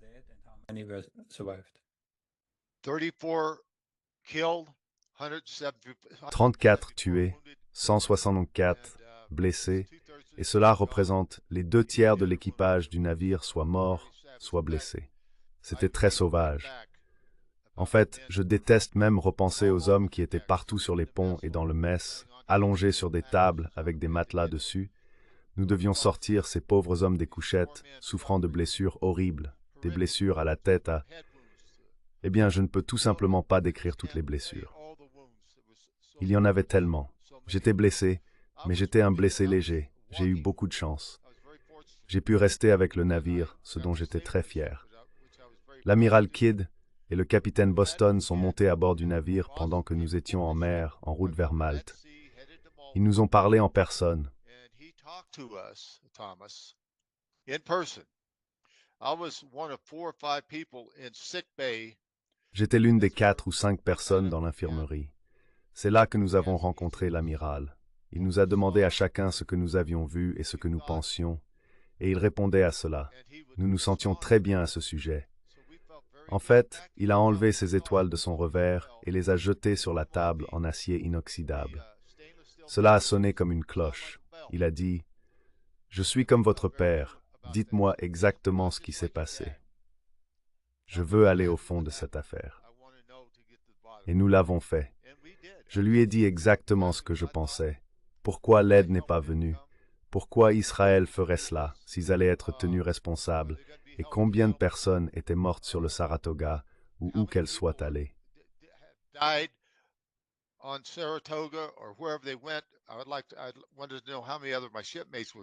[SPEAKER 1] 34 tués, 164 blessés, et cela représente les 2 tiers de l'équipage du navire soit morts, soit blessés. C'était très sauvage. En fait, je déteste même repenser aux hommes qui étaient partout sur les ponts et dans le mess, allongés sur des tables avec des matelas dessus. Nous devions sortir ces pauvres hommes des couchettes, souffrant de blessures horribles, des blessures à la tête, Eh bien, je ne peux tout simplement pas décrire toutes les blessures. Il y en avait tellement. J'étais blessé, mais j'étais un blessé léger. J'ai eu beaucoup de chance. J'ai pu rester avec le navire, ce dont j'étais très fier. L'amiral Kidd et le capitaine Boston sont montés à bord du navire pendant que nous étions en mer, en route vers Malte. Ils nous ont parlé en personne. J'étais l'une des 4 ou 5 personnes dans l'infirmerie. C'est là que nous avons rencontré l'amiral. Il nous a demandé à chacun ce que nous avions vu et ce que nous pensions, et il répondait à cela. Nous nous sentions très bien à ce sujet. En fait, il a enlevé ses étoiles de son revers et les a jetées sur la table en acier inoxydable. Cela a sonné comme une cloche. Il a dit « Je suis comme votre père. Dites-moi exactement ce qui s'est passé. Je veux aller au fond de cette affaire. » Et nous l'avons fait. Je lui ai dit exactement ce que je pensais. Pourquoi l'aide n'est pas venue? Pourquoi Israël ferait cela s'ils allaient être tenus responsables? Et combien de personnes étaient mortes sur le Saratoga ou où qu'elles soient allées?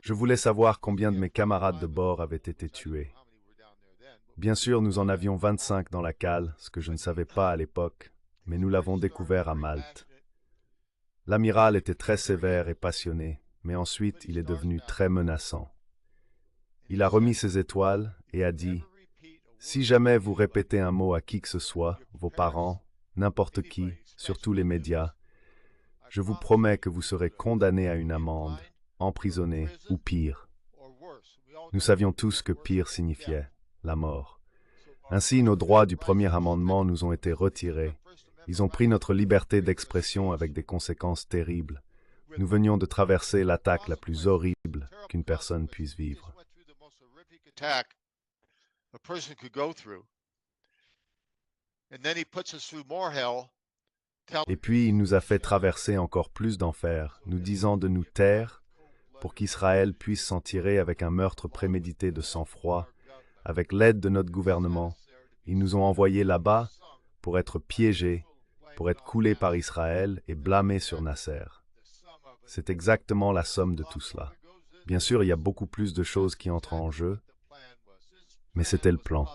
[SPEAKER 1] Je voulais savoir combien de mes camarades de bord avaient été tués. Bien sûr, nous en avions 25 dans la cale, ce que je ne savais pas à l'époque, mais nous l'avons découvert à Malte. L'amiral était très sévère et passionné, mais ensuite il est devenu très menaçant. Il a remis ses étoiles et a dit « Si jamais vous répétez un mot à qui que ce soit, vos parents, n'importe qui, surtout les médias, je vous promets que vous serez condamné à une amende, emprisonné ou pire. » Nous savions tous que pire signifiait la mort. Ainsi, nos droits du premier amendement nous ont été retirés. Ils ont pris notre liberté d'expression avec des conséquences terribles. Nous venions de traverser l'attaque la plus horrible qu'une personne puisse vivre. Et puis il nous a fait traverser encore plus d'enfer, nous disant de nous taire pour qu'Israël puisse s'en tirer avec un meurtre prémédité de sang-froid, avec l'aide de notre gouvernement. Ils nous ont envoyés là-bas pour être piégés, pour être coulés par Israël et blâmés sur Nasser. C'est exactement la somme de tout cela. Bien sûr, il y a beaucoup plus de choses qui entrent en jeu, mais c'était le plan.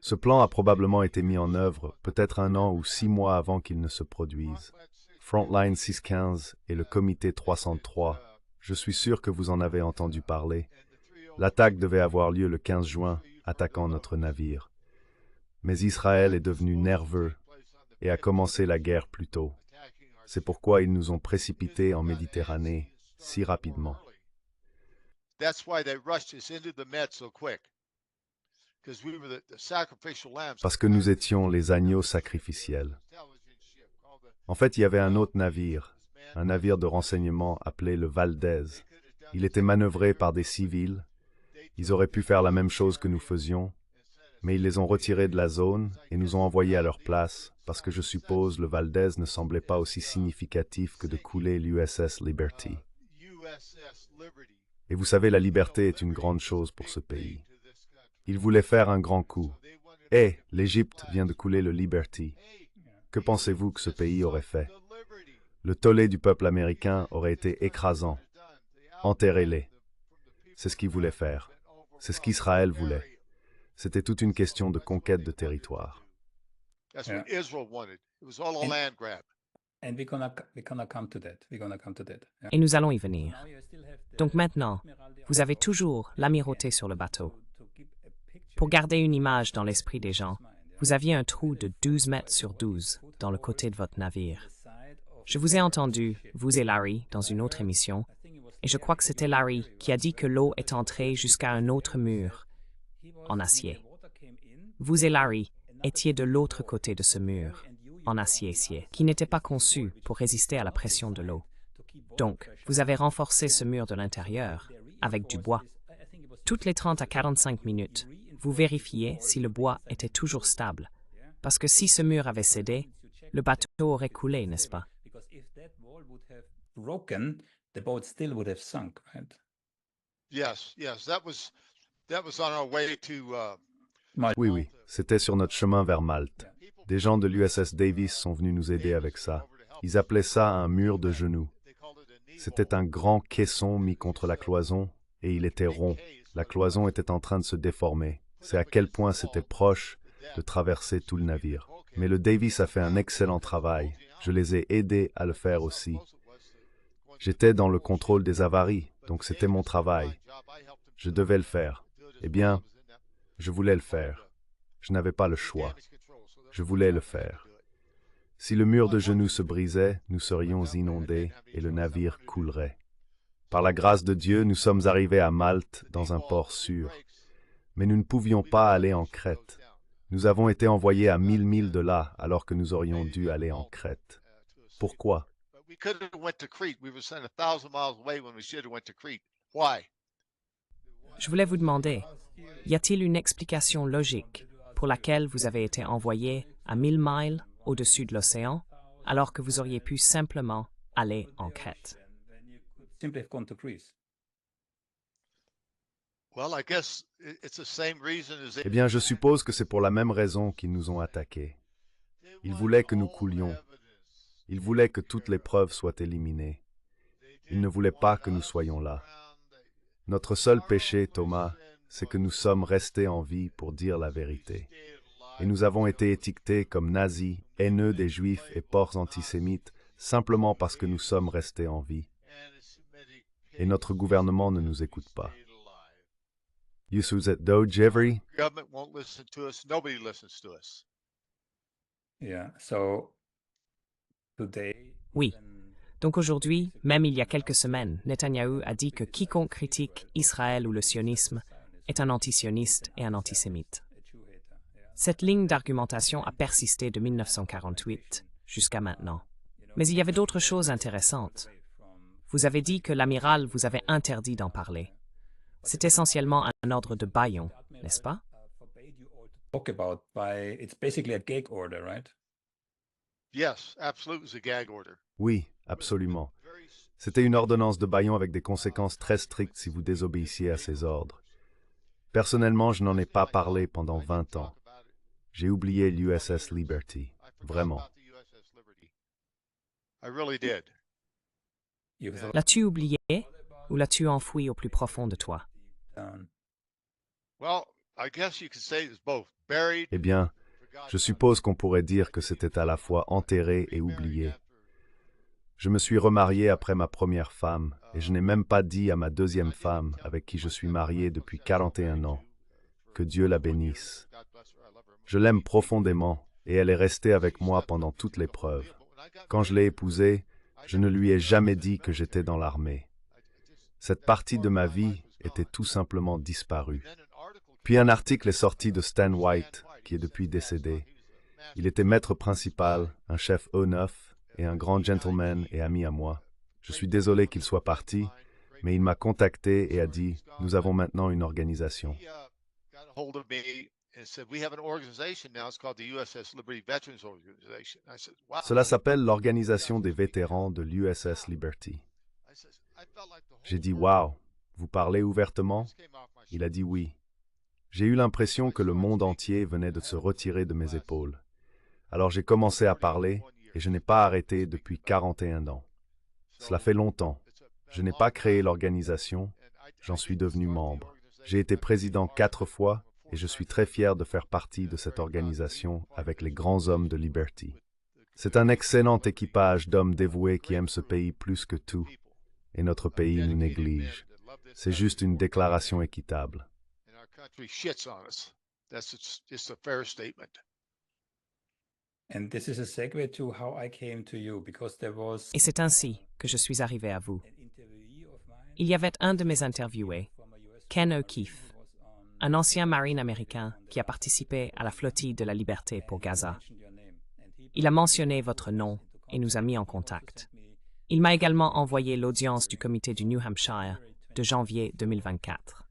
[SPEAKER 1] Ce plan a probablement été mis en œuvre peut-être 1 an ou 6 mois avant qu'il ne se produise. Frontline 615 et le comité 303, je suis sûr que vous en avez entendu parler. L'attaque devait avoir lieu le 15 juin, attaquant notre navire. Mais Israël est devenu nerveux et a commencé la guerre plus tôt. C'est pourquoi ils nous ont précipités en Méditerranée si rapidement. Parce que nous étions les agneaux sacrificiels. En fait, il y avait un autre navire, un navire de renseignement appelé le Valdez. Il était manœuvré par des civils. Ils auraient pu faire la même chose que nous faisions, mais ils les ont retirés de la zone et nous ont envoyés à leur place, parce que je suppose le Valdez ne semblait pas aussi significatif que de couler l'USS Liberty. Et vous savez, la liberté est une grande chose pour ce pays. Ils voulaient faire un grand coup. Et l'Égypte vient de couler le Liberty. Que pensez-vous que ce pays aurait fait? Le tollé du peuple américain aurait été écrasant. Enterrez-les. C'est ce qu'ils voulaient faire. C'est ce qu'Israël voulait. C'était toute une question de conquête de territoire.
[SPEAKER 2] Et nous allons y venir. Donc maintenant, vous avez toujours l'amirauté sur le bateau. Pour garder une image dans l'esprit des gens, vous aviez un trou de 12 mètres sur 12 dans le côté de votre navire. Je vous ai entendu, vous et Larry, dans une autre émission, et je crois que c'était Larry qui a dit que l'eau est entrée jusqu'à un autre mur en acier. Vous et Larry étiez de l'autre côté de ce mur, en acier, qui n'était pas conçu pour résister à la pression de l'eau. Donc, vous avez renforcé ce mur de l'intérieur avec du bois. Toutes les 30 à 45 minutes, vous vérifiez si le bois était toujours stable, parce que si ce mur avait cédé, le bateau aurait coulé, n'est-ce pas?
[SPEAKER 1] Oui, c'était sur notre chemin vers Malte. Des gens de l'USS Davis sont venus nous aider avec ça. Ils appelaient ça un mur de genoux. C'était un grand caisson mis contre la cloison, et il était rond. La cloison était en train de se déformer. C'est à quel point c'était proche de traverser tout le navire. Mais le Davis a fait un excellent travail. Je les ai aidés à le faire aussi. J'étais dans le contrôle des avaries, donc c'était mon travail. Je devais le faire. Eh bien, je voulais le faire. Je n'avais pas le choix. Je voulais le faire. Si le mur de genoux se brisait, nous serions inondés et le navire coulerait. Par la grâce de Dieu, nous sommes arrivés à Malte dans un port sûr. Mais nous ne pouvions pas aller en Crète. Nous avons été envoyés à 1000 milles de là, alors que nous aurions dû aller en Crète. Pourquoi?
[SPEAKER 2] Je voulais vous demander, y a-t-il une explication logique pour laquelle vous avez été envoyé à 1000 miles au-dessus de l'océan, alors que vous auriez pu simplement aller en Crète?
[SPEAKER 1] Eh bien, je suppose que c'est pour la même raison qu'ils nous ont attaqués. Ils voulaient que nous coulions. Ils voulaient que toutes les preuves soient éliminées. Ils ne voulaient pas que nous soyons là. Notre seul péché, Thomas, c'est que nous sommes restés en vie pour dire la vérité. Et nous avons été étiquetés comme nazis, haineux des Juifs et porcs antisémites, simplement parce que nous sommes restés en vie. Et notre gouvernement ne nous écoute pas. Jeffrey?
[SPEAKER 2] Oui. Donc aujourd'hui, même il y a quelques semaines, Netanyahou a dit que quiconque critique Israël ou le sionisme est un antisioniste et un antisémite. Cette ligne d'argumentation a persisté de 1948 jusqu'à maintenant. Mais il y avait d'autres choses intéressantes. Vous avez dit que l'amiral vous avait interdit d'en parler. C'est essentiellement un ordre de bâillon, n'est-ce pas?
[SPEAKER 3] Talk about by it's basically a gag order, right?
[SPEAKER 4] Yes, absolutely, it was a gag order.
[SPEAKER 1] Oui, absolument. C'était une ordonnance de bâillon avec des conséquences très strictes si vous désobéissiez à ses ordres. Personnellement, je n'en ai pas parlé pendant 20 ans. J'ai oublié l'USS Liberty, vraiment.
[SPEAKER 4] I really did.
[SPEAKER 2] L'as-tu oublié ou l'as-tu enfoui au plus profond de toi?
[SPEAKER 4] Well, I guess you could say it's both. Buried.
[SPEAKER 1] Eh bien, je suppose qu'on pourrait dire que c'était à la fois enterré et oublié. Je me suis remarié après ma première femme, et je n'ai même pas dit à ma deuxième femme, avec qui je suis marié depuis 41 ans, que Dieu la bénisse. Je l'aime profondément, et elle est restée avec moi pendant toute l'épreuve. Quand je l'ai épousée, je ne lui ai jamais dit que j'étais dans l'armée. Cette partie de ma vie était tout simplement disparue. Puis un article est sorti de Stan White, qui est depuis décédé. Il était maître principal, un chef O9 et un grand gentleman et ami à moi. Je suis désolé qu'il soit parti, mais il m'a contacté et a dit « Nous avons maintenant une organisation ». Cela s'appelle l'Organisation des vétérans de l'USS Liberty. J'ai dit « Wow, vous parlez ouvertement ?» Il a dit « Oui ». J'ai eu l'impression que le monde entier venait de se retirer de mes épaules. Alors j'ai commencé à parler et je n'ai pas arrêté depuis 41 ans. Cela fait longtemps. Je n'ai pas créé l'organisation, j'en suis devenu membre. J'ai été président 4 fois et je suis très fier de faire partie de cette organisation avec les grands hommes de Liberty. C'est un excellent équipage d'hommes dévoués qui aiment ce pays plus que tout, et notre pays nous néglige. C'est juste une déclaration équitable.
[SPEAKER 2] Et c'est ainsi que je suis arrivé à vous. Il y avait un de mes interviewés, Ken O'Keefe, un ancien marine américain qui a participé à la flottille de la Liberté pour Gaza. Il a mentionné votre nom et nous a mis en contact. Il m'a également envoyé l'audience du comité du New Hampshire de janvier 2024.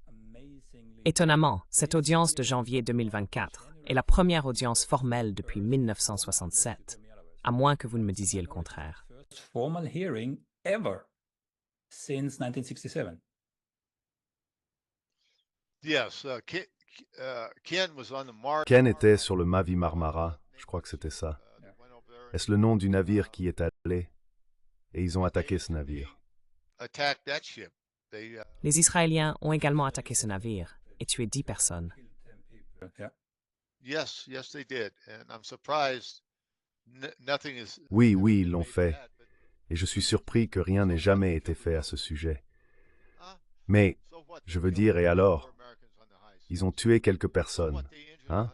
[SPEAKER 2] Étonnamment, cette audience de janvier 2024 est la première audience formelle depuis 1967, à moins que vous ne me disiez le contraire.
[SPEAKER 3] Formal hearing ever since 1967.
[SPEAKER 4] Yes,
[SPEAKER 1] Ken était sur le Mavi Marmara, je crois que c'était ça. Est-ce le nom du navire qui est allé? Et ils ont attaqué ce navire.
[SPEAKER 2] Les Israéliens ont également attaqué ce navire et tué 10 personnes.
[SPEAKER 1] Oui, ils l'ont fait. Et je suis surpris que rien n'ait jamais été fait à ce sujet. Mais, je veux dire, et alors? Ils ont tué quelques personnes, hein?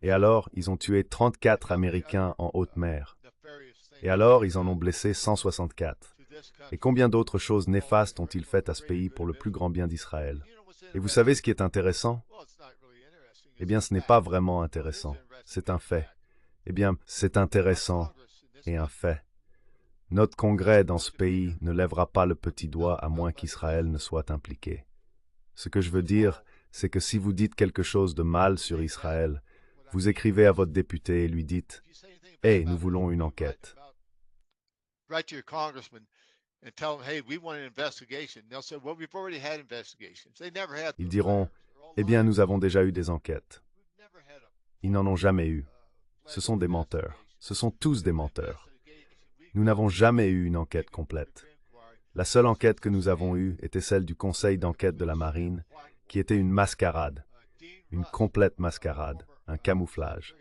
[SPEAKER 1] Et alors, ils ont tué 34 Américains en haute mer. Et alors, ils en ont blessé 164. Et combien d'autres choses néfastes ont-ils faites à ce pays pour le plus grand bien d'Israël? Et vous savez ce qui est intéressant? Eh bien, ce n'est pas vraiment intéressant. C'est un fait. Eh bien, c'est intéressant et un fait. Notre Congrès dans ce pays ne lèvera pas le petit doigt à moins qu'Israël ne soit impliqué. Ce que je veux dire, c'est que si vous dites quelque chose de mal sur Israël, vous écrivez à votre député et lui dites « Hey, nous voulons une enquête ». Ils diront « Eh bien, nous avons déjà eu des enquêtes ». Ils n'en ont jamais eu. Ce sont des menteurs. Ce sont tous des menteurs. Nous n'avons jamais eu une enquête complète. La seule enquête que nous avons eue était celle du Conseil d'enquête de la Marine, qui était une mascarade, une complète mascarade, un camouflage.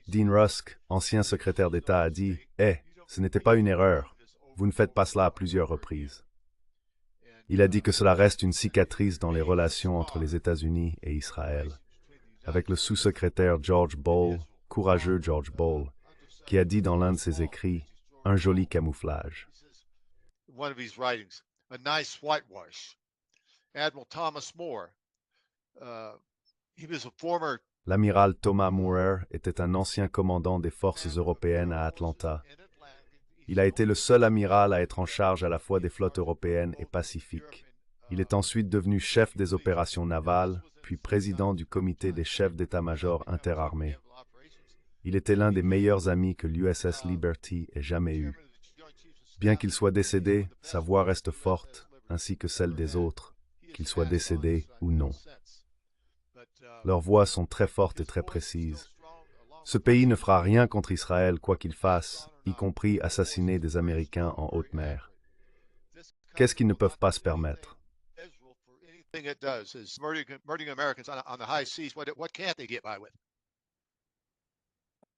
[SPEAKER 1] Dean Rusk, ancien secrétaire d'État, a dit « Eh, ce n'était pas une erreur. Vous ne faites pas cela à plusieurs reprises. » Il a dit que cela reste une cicatrice dans les relations entre les États-Unis et Israël, avec le sous-secrétaire George Ball, courageux George Ball, qui a dit dans l'un de ses écrits « un joli camouflage ». L'amiral Thomas Moorer était un ancien commandant des forces européennes à Atlanta. Il a été le seul amiral à être en charge à la fois des flottes européennes et pacifiques. Il est ensuite devenu chef des opérations navales, puis président du comité des chefs d'état-major interarmés. Il était l'un des meilleurs amis que l'USS Liberty ait jamais eu. Bien qu'il soit décédé, sa voix reste forte, ainsi que celle des autres, qu'ils soient décédés ou non. Leurs voix sont très fortes et très précises. Ce pays ne fera rien contre Israël, quoi qu'il fasse, y compris assassiner des Américains en haute mer. Qu'est-ce qu'ils ne peuvent pas se permettre?
[SPEAKER 4] Thing it does is murdering Americans on the high seas. What can't they get by with?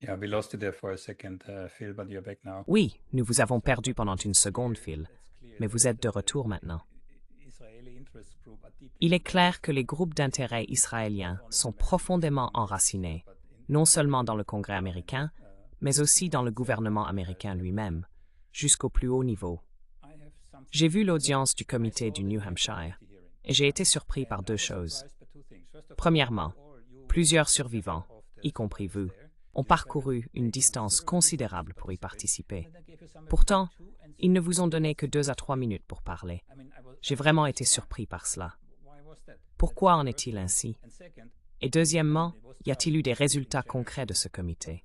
[SPEAKER 3] Yeah, we lost you there for a second, Phil, but you're back now.
[SPEAKER 2] Oui, nous vous avons perdu pendant une seconde, Phil, mais vous êtes de retour maintenant. Il est clair que les groupes d'intérêt israéliens sont profondément enracinés, non seulement dans le Congrès américain, mais aussi dans le gouvernement américain lui-même, jusqu'au plus haut niveau. J'ai vu l'audience du comité du New Hampshire, et j'ai été surpris par deux choses. Premièrement, plusieurs survivants, y compris vous, ont parcouru une distance considérable pour y participer. Pourtant, ils ne vous ont donné que 2 à 3 minutes pour parler. J'ai vraiment été surpris par cela. Pourquoi en est-il ainsi? Et deuxièmement, y a-t-il eu des résultats concrets de ce comité?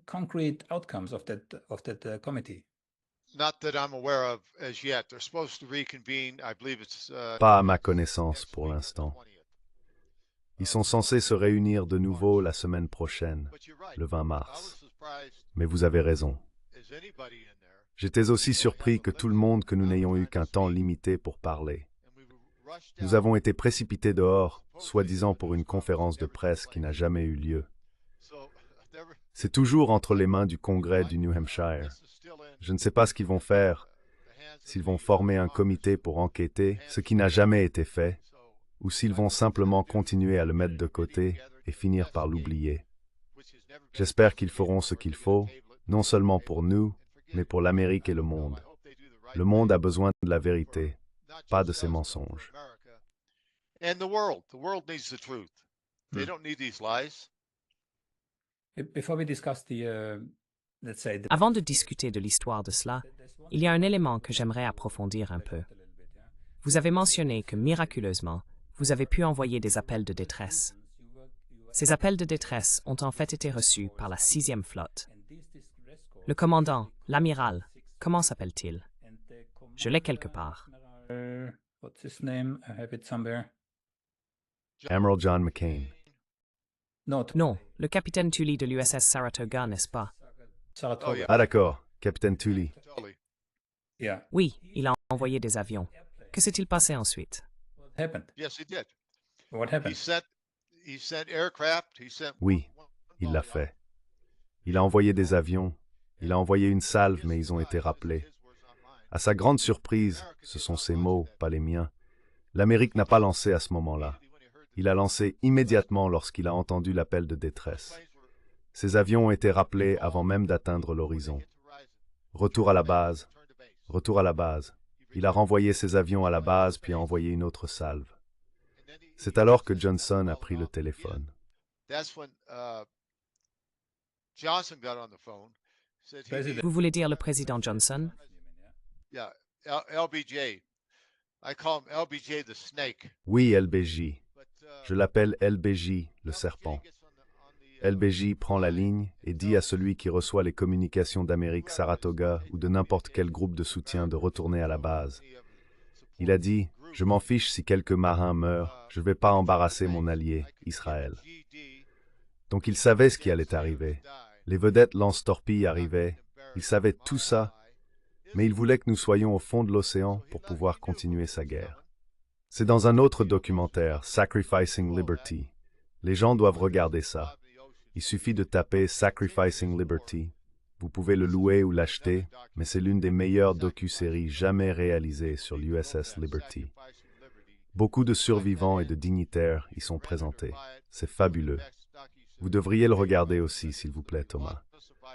[SPEAKER 3] Concrete outcomes of that committee?
[SPEAKER 4] Not that I'm aware of as yet. They're supposed to reconvene, I believe it's
[SPEAKER 1] Pas à ma connaissance pour l'instant. Ils sont censés se réunir de nouveau la semaine prochaine, le 20 mars. Mais vous avez raison. J'étais aussi surpris que tout le monde que nous n'ayons eu qu'un temps limité pour parler. Nous avons été précipités dehors, soi-disant pour une conférence de presse qui n'a jamais eu lieu. C'est toujours entre les mains du Congrès du New Hampshire. Je ne sais pas ce qu'ils vont faire, s'ils vont former un comité pour enquêter, ce qui n'a jamais été fait, ou s'ils vont simplement continuer à le mettre de côté et finir par l'oublier. J'espère qu'ils feront ce qu'il faut, non seulement pour nous, mais pour l'Amérique et le monde. Le monde a besoin de la vérité, pas de ces mensonges.
[SPEAKER 4] And the world needs the truth. They don't need these lies.
[SPEAKER 3] Before we discuss let's say,
[SPEAKER 2] Avant de discuter de l'histoire de cela, il y a un élément que j'aimerais approfondir un peu. Vous avez mentionné que, miraculeusement, vous avez pu envoyer des appels de détresse. Ces appels de détresse ont en fait été reçus par la 6e flotte. Le commandant, l'amiral, comment s'appelle-t-il? Je l'ai quelque part.
[SPEAKER 3] What's his name? I have it somewhere.
[SPEAKER 1] Admiral John McCain.
[SPEAKER 3] No,
[SPEAKER 2] Non, le capitaine Tully de l'USS Saratoga, n'est-ce pas?
[SPEAKER 3] Saratoga.
[SPEAKER 4] Oh, yeah.
[SPEAKER 1] Ah d'accord, Capitaine Tully.
[SPEAKER 4] Totally.
[SPEAKER 3] Yeah.
[SPEAKER 2] Oui, il a envoyé des avions. Que s'est-il passé ensuite?
[SPEAKER 3] What happened?
[SPEAKER 4] Yes, he did.
[SPEAKER 3] What
[SPEAKER 4] He
[SPEAKER 3] happened?
[SPEAKER 4] sent aircraft. He sent.
[SPEAKER 1] Oui, il l'a fait. Il a envoyé des avions, il a envoyé une salve, mais ils ont été rappelés. À sa grande surprise, ce sont ses mots, pas les miens, l'Amérique n'a pas lancé à ce moment-là. Il a lancé immédiatement lorsqu'il a entendu l'appel de détresse. Ces avions ont été rappelés avant même d'atteindre l'horizon. Retour à la base. Retour à la base. Il a renvoyé ses avions à la base puis a envoyé une autre salve. C'est alors que Johnson a pris le téléphone.
[SPEAKER 4] That's when Johnson got on the phone. Said he
[SPEAKER 3] President.
[SPEAKER 2] Vous voulez dire le président Johnson?
[SPEAKER 4] yeah, LBJ. I call him LBJ the snake.
[SPEAKER 1] Oui, LBJ.
[SPEAKER 4] But
[SPEAKER 1] Je l'appelle LBJ, le serpent. LBJ prend la ligne et dit à celui qui reçoit les communications d'Amérique Saratoga ou de n'importe quel groupe de soutien de retourner à la base. Il a dit « Je m'en fiche si quelques marins meurent, je ne vais pas embarrasser mon allié, Israël. » Donc il savait ce qui allait arriver. Les vedettes lance-torpilles arrivaient, il savait tout ça, mais il voulait que nous soyons au fond de l'océan pour pouvoir continuer sa guerre. C'est dans un autre documentaire, Sacrificing Liberty. Les gens doivent regarder ça. Il suffit de taper Sacrificing Liberty. Vous pouvez le louer ou l'acheter, mais c'est l'une des meilleures docu-séries jamais réalisées sur l'USS Liberty. Beaucoup de survivants et de dignitaires y sont présentés. C'est fabuleux. Vous devriez le regarder aussi, s'il vous plaît, Thomas.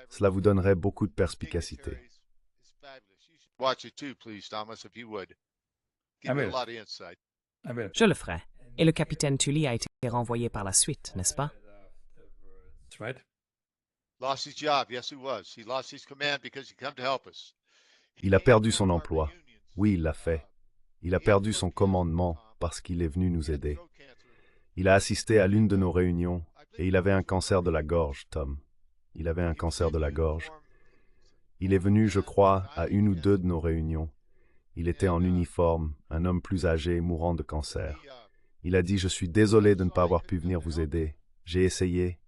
[SPEAKER 1] Cela vous donnerait beaucoup de perspicacité.
[SPEAKER 4] Watch it too, please, Thomas, if you would.
[SPEAKER 3] I
[SPEAKER 4] Give me a
[SPEAKER 3] will.
[SPEAKER 4] lot of insight.
[SPEAKER 3] I will.
[SPEAKER 2] Je le ferai. Et le capitaine Tully a été renvoyé par la suite, n'est-ce pas?
[SPEAKER 3] That's right.
[SPEAKER 4] Lost his job. Yes, he was. He lost his command because he come to help us.
[SPEAKER 1] Il a perdu son emploi. Oui, il l'a fait. Il a perdu son commandement parce qu'il est venu nous aider. Il a assisté à l'une de nos réunions et il avait un cancer de la gorge, Tom. Il avait un cancer de la gorge. Il est venu, je crois, à une ou deux de nos réunions. Il était en uniforme, un homme plus âgé, mourant de cancer. Il a dit « Je suis désolé de ne pas avoir pu venir vous aider. J'ai essayé. »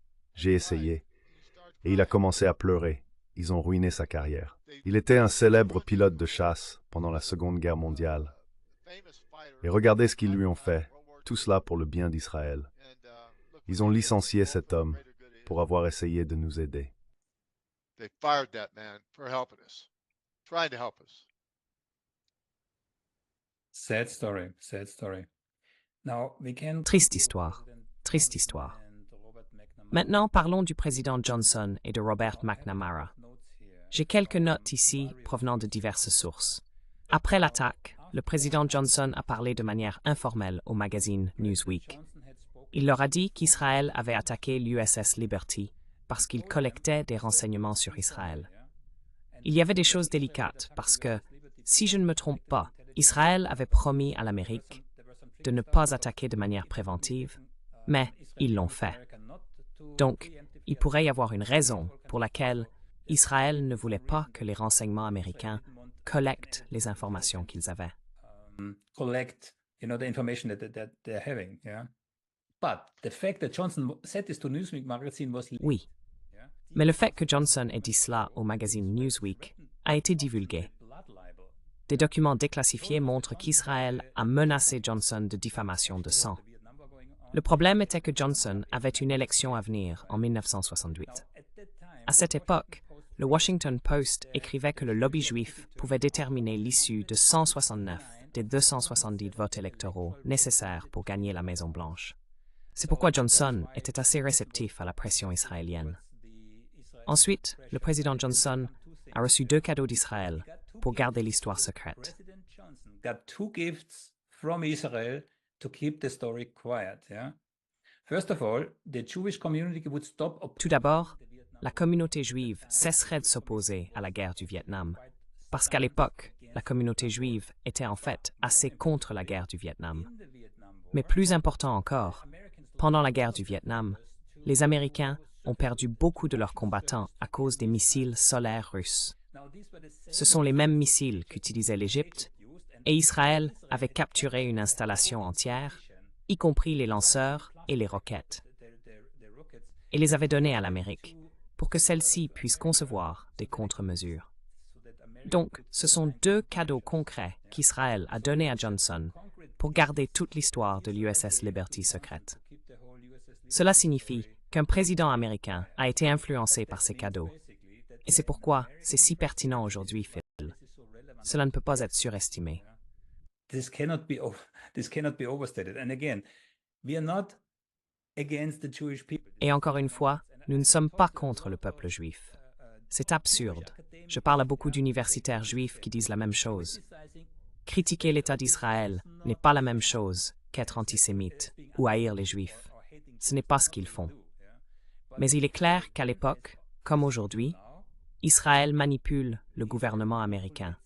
[SPEAKER 1] Et il a commencé à pleurer. Ils ont ruiné sa carrière. Il était un célèbre pilote de chasse pendant la Seconde Guerre mondiale. Et regardez ce qu'ils lui ont fait, tout cela pour le bien d'Israël. Ils ont licencié cet homme pour avoir essayé de nous aider.
[SPEAKER 4] They fired that man for helping us, trying to help us.
[SPEAKER 3] Sad story, sad story. Now we can...
[SPEAKER 2] Triste histoire, triste histoire. Maintenant, parlons du président Johnson et de Robert McNamara. J'ai quelques notes ici provenant de diverses sources. Après l'attaque, le président Johnson a parlé de manière informelle au magazine Newsweek. Il leur a dit qu'Israël avait attaqué l'USS Liberty parce qu'il collectait des renseignements sur Israël. Il y avait des choses délicates parce que, si je ne me trompe pas, Israël avait promis à l'Amérique de ne pas attaquer de manière préventive, mais ils l'ont fait. Donc, il pourrait y avoir une raison pour laquelle Israël ne voulait pas que les renseignements américains collectent les informations qu'ils avaient.
[SPEAKER 3] Collect, the information that they're having, yeah. But the fact that Johnson said this to Newsweek magazine was...
[SPEAKER 2] Oui, mais le fait que Johnson ait dit cela au magazine Newsweek a été divulgué. Des documents déclassifiés montrent qu'Israël a menacé Johnson de diffamation de sang. Le problème était que Johnson avait une élection à venir en 1968. À cette époque, le Washington Post écrivait que le lobby juif pouvait déterminer l'issue de 169 des 270 votes électoraux nécessaires pour gagner la Maison-Blanche. C'est pourquoi Johnson était assez réceptif à la pression israélienne. Ensuite, le président Johnson a reçu 2 cadeaux d'Israël pour garder l'histoire secrète.
[SPEAKER 3] Got 2 gifts from Israel to keep the story quiet, yeah. First of all, the Jewish community would stop...
[SPEAKER 2] Tout d'abord, la communauté juive cesserait de s'opposer à la guerre du Vietnam, parce qu'à l'époque, la communauté juive était en fait assez contre la guerre du Vietnam. Mais plus important encore, pendant la guerre du Vietnam, les Américains ont perdu beaucoup de leurs combattants à cause des missiles solaires russes. Ce sont les mêmes missiles qu'utilisait l'Égypte, et Israël avait capturé une installation entière, y compris les lanceurs et les roquettes, et les avait donnés à l'Amérique pour que celle-ci puisse concevoir des contre-mesures. Donc, ce sont 2 cadeaux concrets qu'Israël a donnés à Johnson pour garder toute l'histoire de l'USS Liberty secrète. Cela signifie qu'un président américain a été influencé par ces cadeaux, et c'est pourquoi c'est si pertinent aujourd'hui, Phil. Cela ne peut pas être surestimé.
[SPEAKER 3] This cannot be overstated. And again, we are not against the Jewish people.
[SPEAKER 2] Et encore une fois, nous ne sommes pas contre le peuple juif. C'est absurde. Je parle à beaucoup d'universitaires juifs qui disent la même chose. Critiquer l'État d'Israël n'est pas la même chose qu'être antisémite ou haïr les juifs. Ce n'est pas ce qu'ils font. Mais il est clair qu'à l'époque, comme aujourd'hui, Israël manipule le gouvernement américain.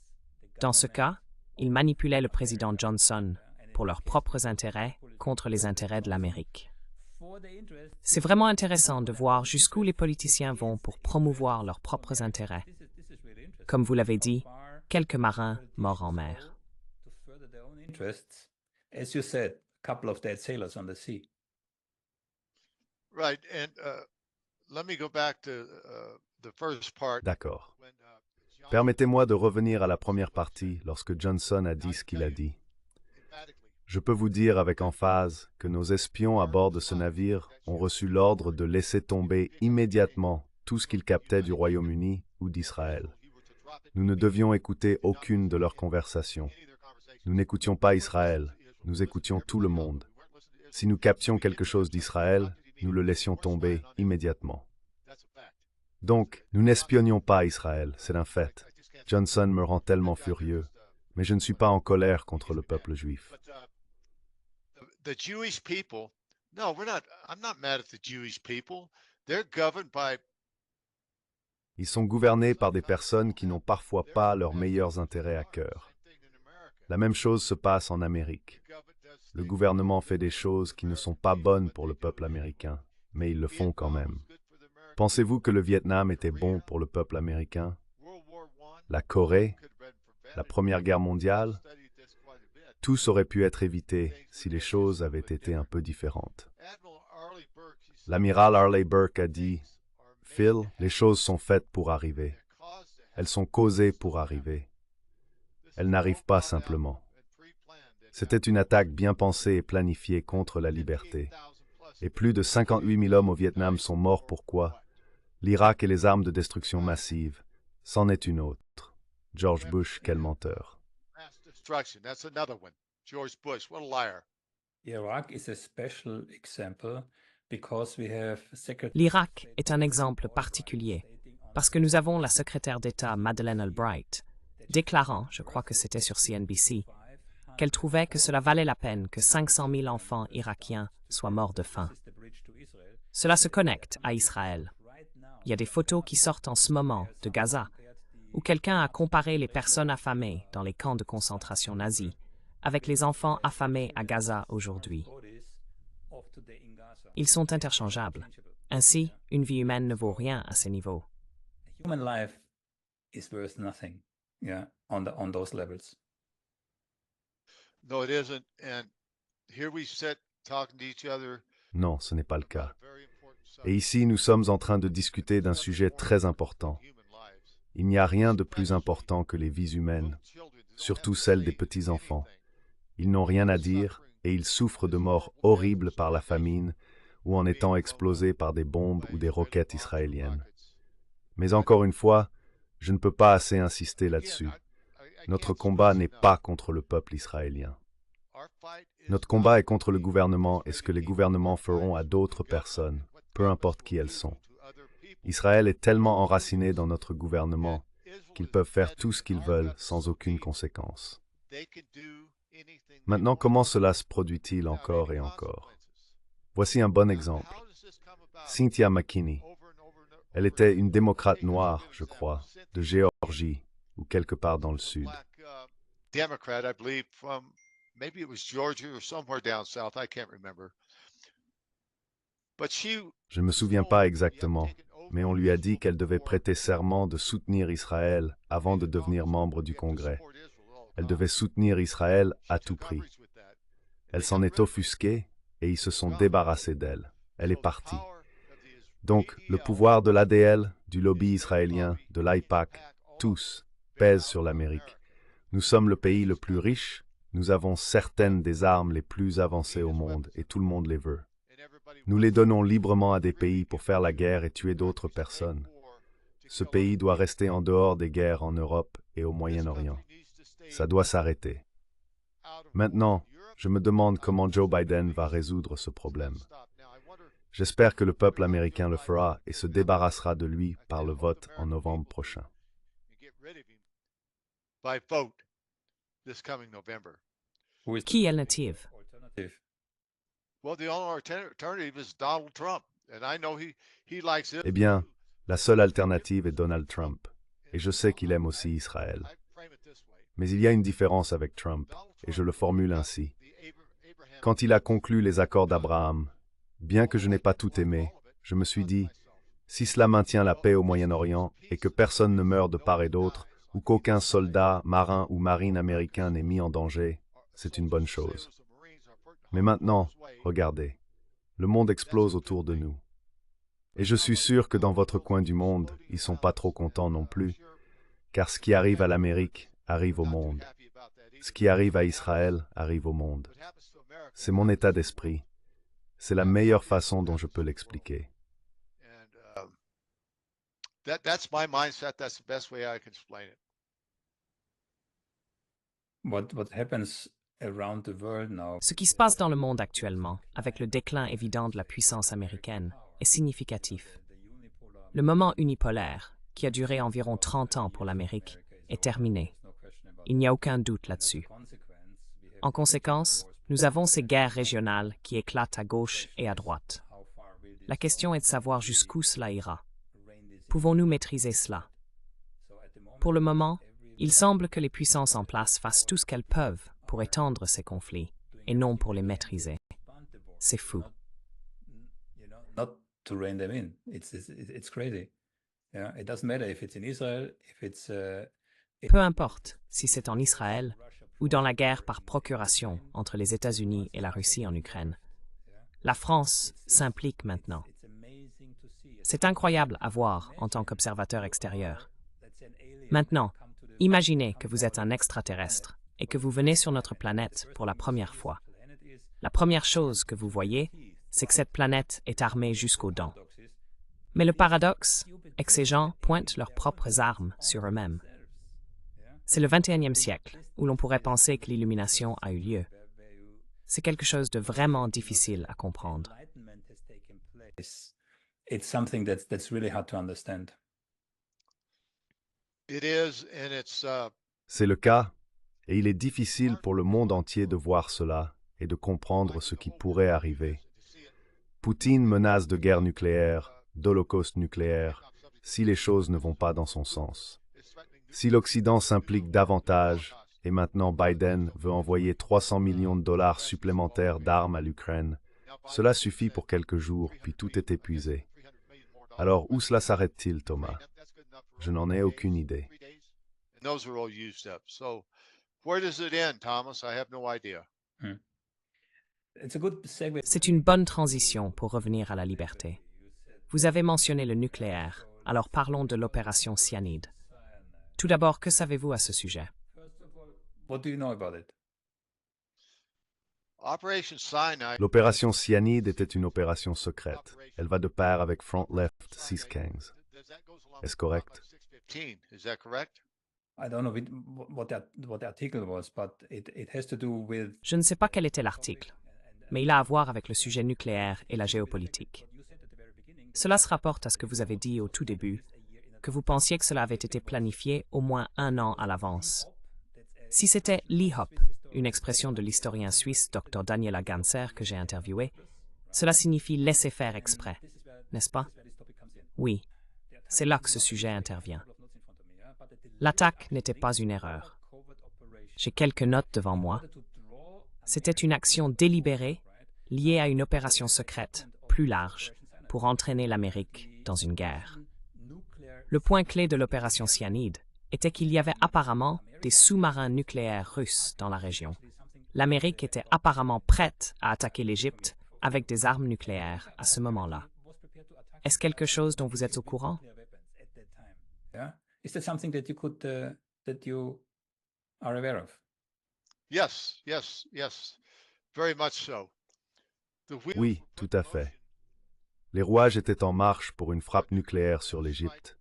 [SPEAKER 2] Dans ce cas, ils manipulaient le président Johnson pour leurs propres intérêts contre les intérêts de l'Amérique. C'est vraiment intéressant de voir jusqu'où les politiciens vont pour promouvoir leurs propres intérêts. Comme vous l'avez dit, quelques marins morts en mer.
[SPEAKER 3] As you said, a couple of dead sailors on the sea.
[SPEAKER 4] Right, and let me go back to the first part.
[SPEAKER 1] D'accord. Permettez-moi de revenir à la première partie lorsque Johnson a dit ce qu'il a dit. Je peux vous dire avec emphase que nos espions à bord de ce navire ont reçu l'ordre de laisser tomber immédiatement tout ce qu'ils captaient du Royaume-Uni ou d'Israël. Nous ne devions écouter aucune de leurs conversations. Nous n'écoutions pas Israël, nous écoutions tout le monde. Si nous captions quelque chose d'Israël, nous le laissions tomber immédiatement. Donc, nous n'espionnions pas Israël, c'est un fait. Johnson me rend tellement furieux, mais je ne suis pas en colère contre le peuple juif.
[SPEAKER 4] The Jewish people, no, I'm not mad at the Jewish people. They're governed by
[SPEAKER 1] Ils sont gouvernés par des personnes qui n'ont parfois pas leurs meilleurs intérêts à cœur. La même chose se passe en Amérique. Le gouvernement fait des choses qui ne sont pas bonnes pour le peuple américain, mais ils le font quand même. Pensez-vous que le Vietnam était bon pour le peuple américain? La Corée? La Première Guerre mondiale? Tous auraient pu être évités si les choses avaient été un peu différentes. L'amiral Arleigh Burke a dit « Phil, les choses sont faites pour arriver. Elles sont causées pour arriver. Elles n'arrivent pas simplement. » C'était une attaque bien pensée et planifiée contre la liberté. Et plus de 58 000 hommes au Vietnam sont morts. Pourquoi? L'Irak et les armes de destruction massive. C'en est une autre. George Bush, quel menteur.
[SPEAKER 2] L'Irak est un exemple particulier parce que nous avons la secrétaire d'État Madeleine Albright déclarant, je crois que c'était sur CNBC, qu'elle trouvait que cela valait la peine que 500 000 enfants irakiens soient morts de faim. Cela se connecte à Israël. Il y a des photos qui sortent en ce moment de Gaza, où quelqu'un a comparé les personnes affamées dans les camps de concentration nazis avec les enfants affamés à Gaza aujourd'hui. Ils sont interchangeables. Ainsi, une vie humaine ne vaut rien à ces niveaux.
[SPEAKER 3] Human life is worth nothing, yeah, on those levels.
[SPEAKER 4] No, it isn't. And here we sit talking to each other.
[SPEAKER 1] Non, ce n'est pas le cas. Et ici, nous sommes en train de discuter d'un sujet très important. Il n'y a rien de plus important que les vies humaines, surtout celles des petits-enfants. Ils n'ont rien à dire et ils souffrent de morts horribles par la famine ou en étant explosés par des bombes ou des roquettes israéliennes. Mais encore une fois, je ne peux pas assez insister là-dessus. Notre combat n'est pas contre le peuple israélien. Notre combat est contre le gouvernement et ce que les gouvernements feront à d'autres personnes, peu importe qui elles sont. Israël est tellement enraciné dans notre gouvernement qu'ils peuvent faire tout ce qu'ils veulent sans aucune conséquence. Maintenant, comment cela se produit-il encore et encore? Voici un bon exemple. Cynthia McKinney. Elle était une démocrate noire, je crois, de Géorgie ou quelque part dans le sud.
[SPEAKER 4] Democrat, I believe, from maybe it was Georgia or somewhere down south. I can't remember. But
[SPEAKER 1] je ne me souviens pas exactement, mais on lui a dit qu'elle devait prêter serment de soutenir Israël avant de devenir membre du Congrès. Elle devait soutenir Israël à tout prix. Elle s'en est offusquée et ils se sont débarrassés d'elle. Elle est partie. Donc, le pouvoir de l'ADL, du lobby israélien, de l'AIPAC, tous pèsent sur l'Amérique. Nous sommes le pays le plus riche, nous avons certaines des armes les plus avancées au monde et tout le monde les veut. Nous les donnons librement à des pays pour faire la guerre et tuer d'autres personnes. Ce pays doit rester en dehors des guerres en Europe et au Moyen-Orient. Ça doit s'arrêter. Maintenant, je me demande comment Joe Biden va résoudre ce problème. J'espère que le peuple américain le fera et se débarrassera de lui par le vote en novembre prochain.
[SPEAKER 2] Qui est l'alternative?
[SPEAKER 1] Eh bien, la seule alternative est Donald Trump, et je sais qu'il aime aussi Israël. Mais il y a une différence avec Trump, et je le formule ainsi. Quand il a conclu les accords d'Abraham, bien que je n'ai pas tout aimé, je me suis dit, si cela maintient la paix au Moyen-Orient et que personne ne meurt de part et d'autre, ou qu'aucun soldat, marin ou marine américain n'est mis en danger, c'est une bonne chose. Mais maintenant, regardez, le monde explose autour de nous. Et je suis sûr que dans votre coin du monde, ils ne sont pas trop contents non plus, car ce qui arrive à l'Amérique arrive au monde. Ce qui arrive à Israël arrive au monde. C'est mon état d'esprit. C'est la meilleure façon dont je peux l'expliquer.
[SPEAKER 4] That's my mindset. That's the best way I can explain it.
[SPEAKER 3] What happens around the world now?
[SPEAKER 2] Ce qui se passe dans le monde actuellement, avec le déclin évident de la puissance américaine, est significatif. Le moment unipolaire, qui a duré environ 30 ans pour l'Amérique, est terminé. Il n'y a aucun doute là-dessus. En conséquence, nous avons ces guerres régionales qui éclatent à gauche et à droite. La question est de savoir jusqu'où cela ira. Pouvons-nous maîtriser cela? Pour le moment, il semble que les puissances en place fassent tout ce qu'elles peuvent pour étendre ces conflits, et non pour les maîtriser. C'est fou.
[SPEAKER 3] Not to rein them in. It's crazy. Yeah, it doesn't matter if it's in Israel, if it's
[SPEAKER 2] Peu importe si c'est en Israël ou dans la guerre par procuration entre les États-Unis et la Russie en Ukraine. La France s'implique maintenant. C'est incroyable à voir en tant qu'observateur extérieur. Maintenant, imaginez que vous êtes un extraterrestre et que vous venez sur notre planète pour la première fois. La première chose que vous voyez, c'est que cette planète est armée jusqu'aux dents. Mais le paradoxe est que ces gens pointent leurs propres armes sur eux-mêmes. C'est le 21e siècle où l'on pourrait penser que l'illumination a eu lieu. C'est quelque chose de vraiment difficile à comprendre.
[SPEAKER 3] It's something that's really hard to understand.
[SPEAKER 4] It is, and it's
[SPEAKER 1] C'est le cas, et il est difficile pour le monde entier de voir cela et de comprendre ce qui pourrait arriver. Poutine menace de guerre nucléaire, d'holocauste nucléaire, si les choses ne vont pas dans son sens. Si l'Occident s'implique davantage, et maintenant Biden veut envoyer 300 millions de dollars supplémentaires d'armes à l'Ukraine, cela suffit pour quelques jours, puis tout est épuisé. Alors où cela s'arrête-t-il, Thomas? Je n'en ai aucune idée.
[SPEAKER 4] and those are all used up. So where does it end, Thomas? I have no idea.
[SPEAKER 3] It's a good segue.
[SPEAKER 2] C'est une bonne transition pour revenir à la liberté. Vous avez mentionné le nucléaire, alors parlons de l'opération Cyanide. Tout d'abord, que savez-vous à ce sujet?
[SPEAKER 3] What do you know about it?
[SPEAKER 4] Operation Cyanide.
[SPEAKER 1] L'opération Cyanide était une opération secrète. Elle va de pair avec Front Left 615. Est-ce correct?
[SPEAKER 4] 615, is that correct?
[SPEAKER 3] I don't know what the article was, but it has to do with.
[SPEAKER 2] Je ne sais pas quel était l'article, mais il a à voir avec le sujet nucléaire et la géopolitique. Cela se rapporte à ce que vous avez dit au tout début, que vous pensiez que cela avait été planifié au moins 1 an à l'avance. Si c'était l'IHOP, une expression de l'historien suisse Dr Daniela Ganser que j'ai interviewé, cela signifie laisser faire exprès, n'est-ce pas? Oui, c'est là que ce sujet intervient. L'attaque n'était pas une erreur. J'ai quelques notes devant moi. C'était une action délibérée liée à une opération secrète plus large pour entraîner l'Amérique dans une guerre. Le point clé de l'opération Cyanide était qu'il y avait apparemment des sous-marins nucléaires russes dans la région. L'Amérique était apparemment prête à attaquer l'Égypte avec des armes nucléaires à ce moment-là. Est-ce quelque chose dont vous êtes au courant?
[SPEAKER 3] Yeah, is that something that you are aware of?
[SPEAKER 4] Yes, yes, yes. Very much so.
[SPEAKER 1] Oui, tout à fait. Les rouages étaient en marche pour une frappe nucléaire sur l'Égypte.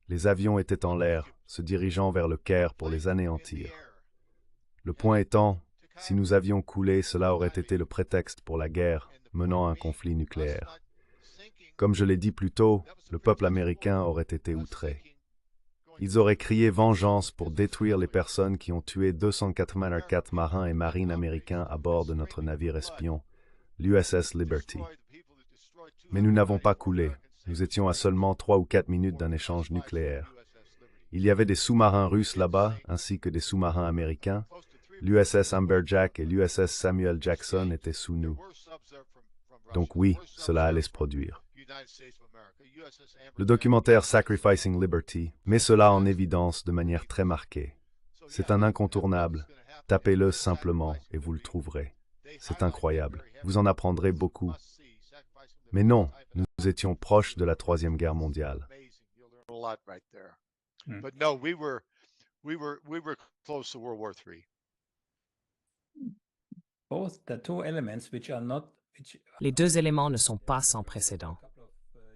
[SPEAKER 1] Les avions étaient en l'air, se dirigeant vers le Caire pour les anéantir. Le point étant, si nous avions coulé, cela aurait été le prétexte pour la guerre, menant à un conflit nucléaire. Comme je l'ai dit plus tôt, le peuple américain aurait été outré. Ils auraient crié vengeance pour détruire les personnes qui ont tué 284 marins et marines américains à bord de notre navire espion, l'USS Liberty. Mais nous n'avons pas coulé. Nous étions à seulement 3 ou 4 minutes d'un échange nucléaire. Il y avait des sous-marins russes là-bas, ainsi que des sous-marins américains. L'USS Amberjack et l'USS Samuel Jackson étaient sous nous. Donc oui, cela allait se produire. Le documentaire Sacrificing Liberty met cela en évidence de manière très marquée. C'est un incontournable. Tapez-le simplement et vous le trouverez. C'est incroyable. Vous en apprendrez beaucoup. Mais non, nous étions proches de la Troisième Guerre mondiale.
[SPEAKER 4] But no, we were close to World War III.
[SPEAKER 3] Both the two elements which are not.
[SPEAKER 2] Les deux éléments ne sont pas sans précédent.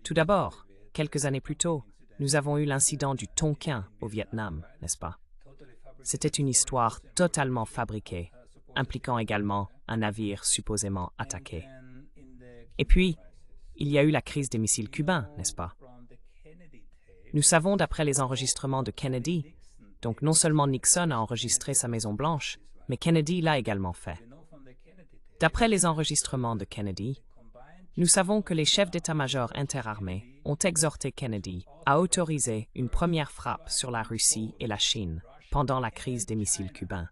[SPEAKER 2] Tout d'abord, quelques années plus tôt, nous avons eu l'incident du Tonkin au Vietnam, n'est-ce pas? C'était une histoire totalement fabriquée, impliquant également un navire supposément attaqué. Et puis, il y a eu la crise des missiles cubains, n'est-ce pas? Nous savons d'après les enregistrements de Kennedy, donc non seulement Nixon a enregistré sa Maison-Blanche, mais Kennedy l'a également fait. D'après les enregistrements de Kennedy, nous savons que les chefs d'état-major interarmés ont exhorté Kennedy à autoriser une première frappe sur la Russie et la Chine pendant la crise des missiles cubains.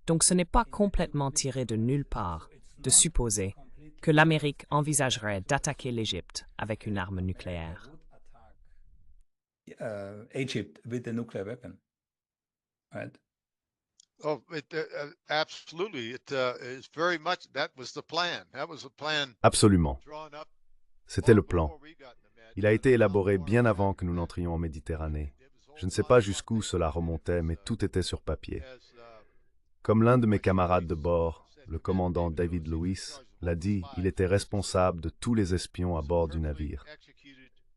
[SPEAKER 2] Donc ce n'est pas complètement tiré de nulle part de supposer que l'Amérique envisagerait d'attaquer l'Égypte avec une arme nucléaire.
[SPEAKER 3] Egypt with the nuclear weapon, right?
[SPEAKER 4] Oh, absolutely. It is very much, that was the plan. That was the plan
[SPEAKER 1] Absolument.
[SPEAKER 4] drawn up
[SPEAKER 1] C'était le
[SPEAKER 4] long
[SPEAKER 1] plan.
[SPEAKER 4] before we got in the Mad
[SPEAKER 1] Il a
[SPEAKER 4] Dog.
[SPEAKER 1] été élaboré bien avant que nous n'entrions en Méditerranée. Je ne sais pas jusqu'où cela remontait, mais tout était sur papier. Comme l'un de mes camarades de bord, le commandant David Lewis, l'a dit, il était responsable de tous les espions à bord du navire.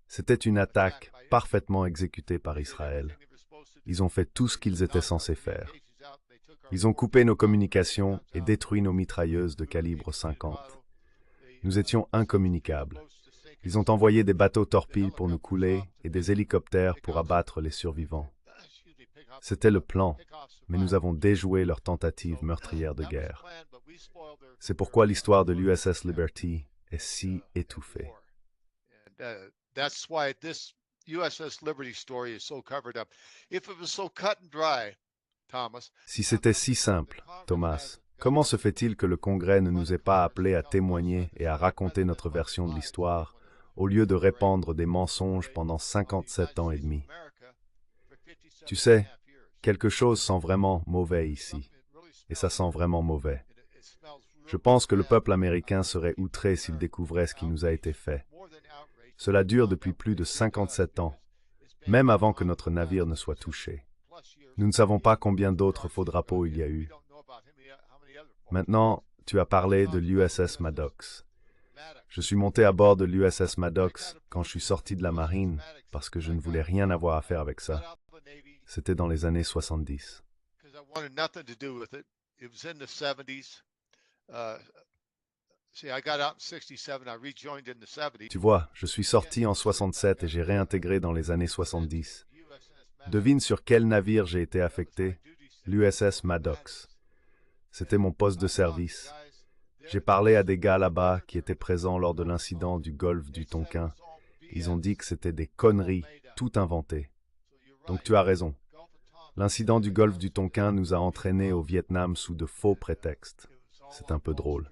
[SPEAKER 1] C'était une attaque parfaitement exécutée par Israël. Ils ont fait tout ce qu'ils étaient censés faire. Ils ont coupé nos communications et détruit nos mitrailleuses de calibre 50. Nous étions incommunicables. Ils ont envoyé des bateaux torpilles pour nous couler et des hélicoptères pour abattre les survivants. C'était le plan, mais nous avons déjoué leur tentative meurtrière de guerre. C'est pourquoi l'histoire de l'USS Liberty est si étouffée.
[SPEAKER 4] That's why this USS Liberty story is so covered up. If it was so cut and dry, Thomas.
[SPEAKER 1] Si c'était si simple, Thomas, comment se fait-il que le Congrès ne nous ait pas appelés à témoigner et à raconter notre version de l'histoire, au lieu de répandre des mensonges pendant 57 ans et demi? Tu sais, quelque chose sent vraiment mauvais ici, et ça sent vraiment mauvais. Je pense que le peuple américain serait outré s'il découvrait ce qui nous a été fait. Cela dure depuis plus de 57 ans, même avant que notre navire ne soit touché. Nous ne savons pas combien d'autres faux drapeaux il y a eu. Maintenant, tu as parlé de l'USS Maddox. Je suis monté à bord de l'USS Maddox quand je suis sorti de la marine parce que je ne voulais rien avoir à faire avec ça. C'était dans les années 70. Tu vois, je suis sorti en 67 et j'ai réintégré dans les années 70. Devine sur quel navire j'ai été affecté? L'USS Maddox. C'était mon poste de service. J'ai parlé à des gars là-bas qui étaient présents lors de l'incident du golfe du Tonkin. Ils ont dit que c'était des conneries, tout inventées. Donc tu as raison. L'incident du golfe du Tonkin nous a entraînés au Vietnam sous de faux prétextes. C'est un peu drôle.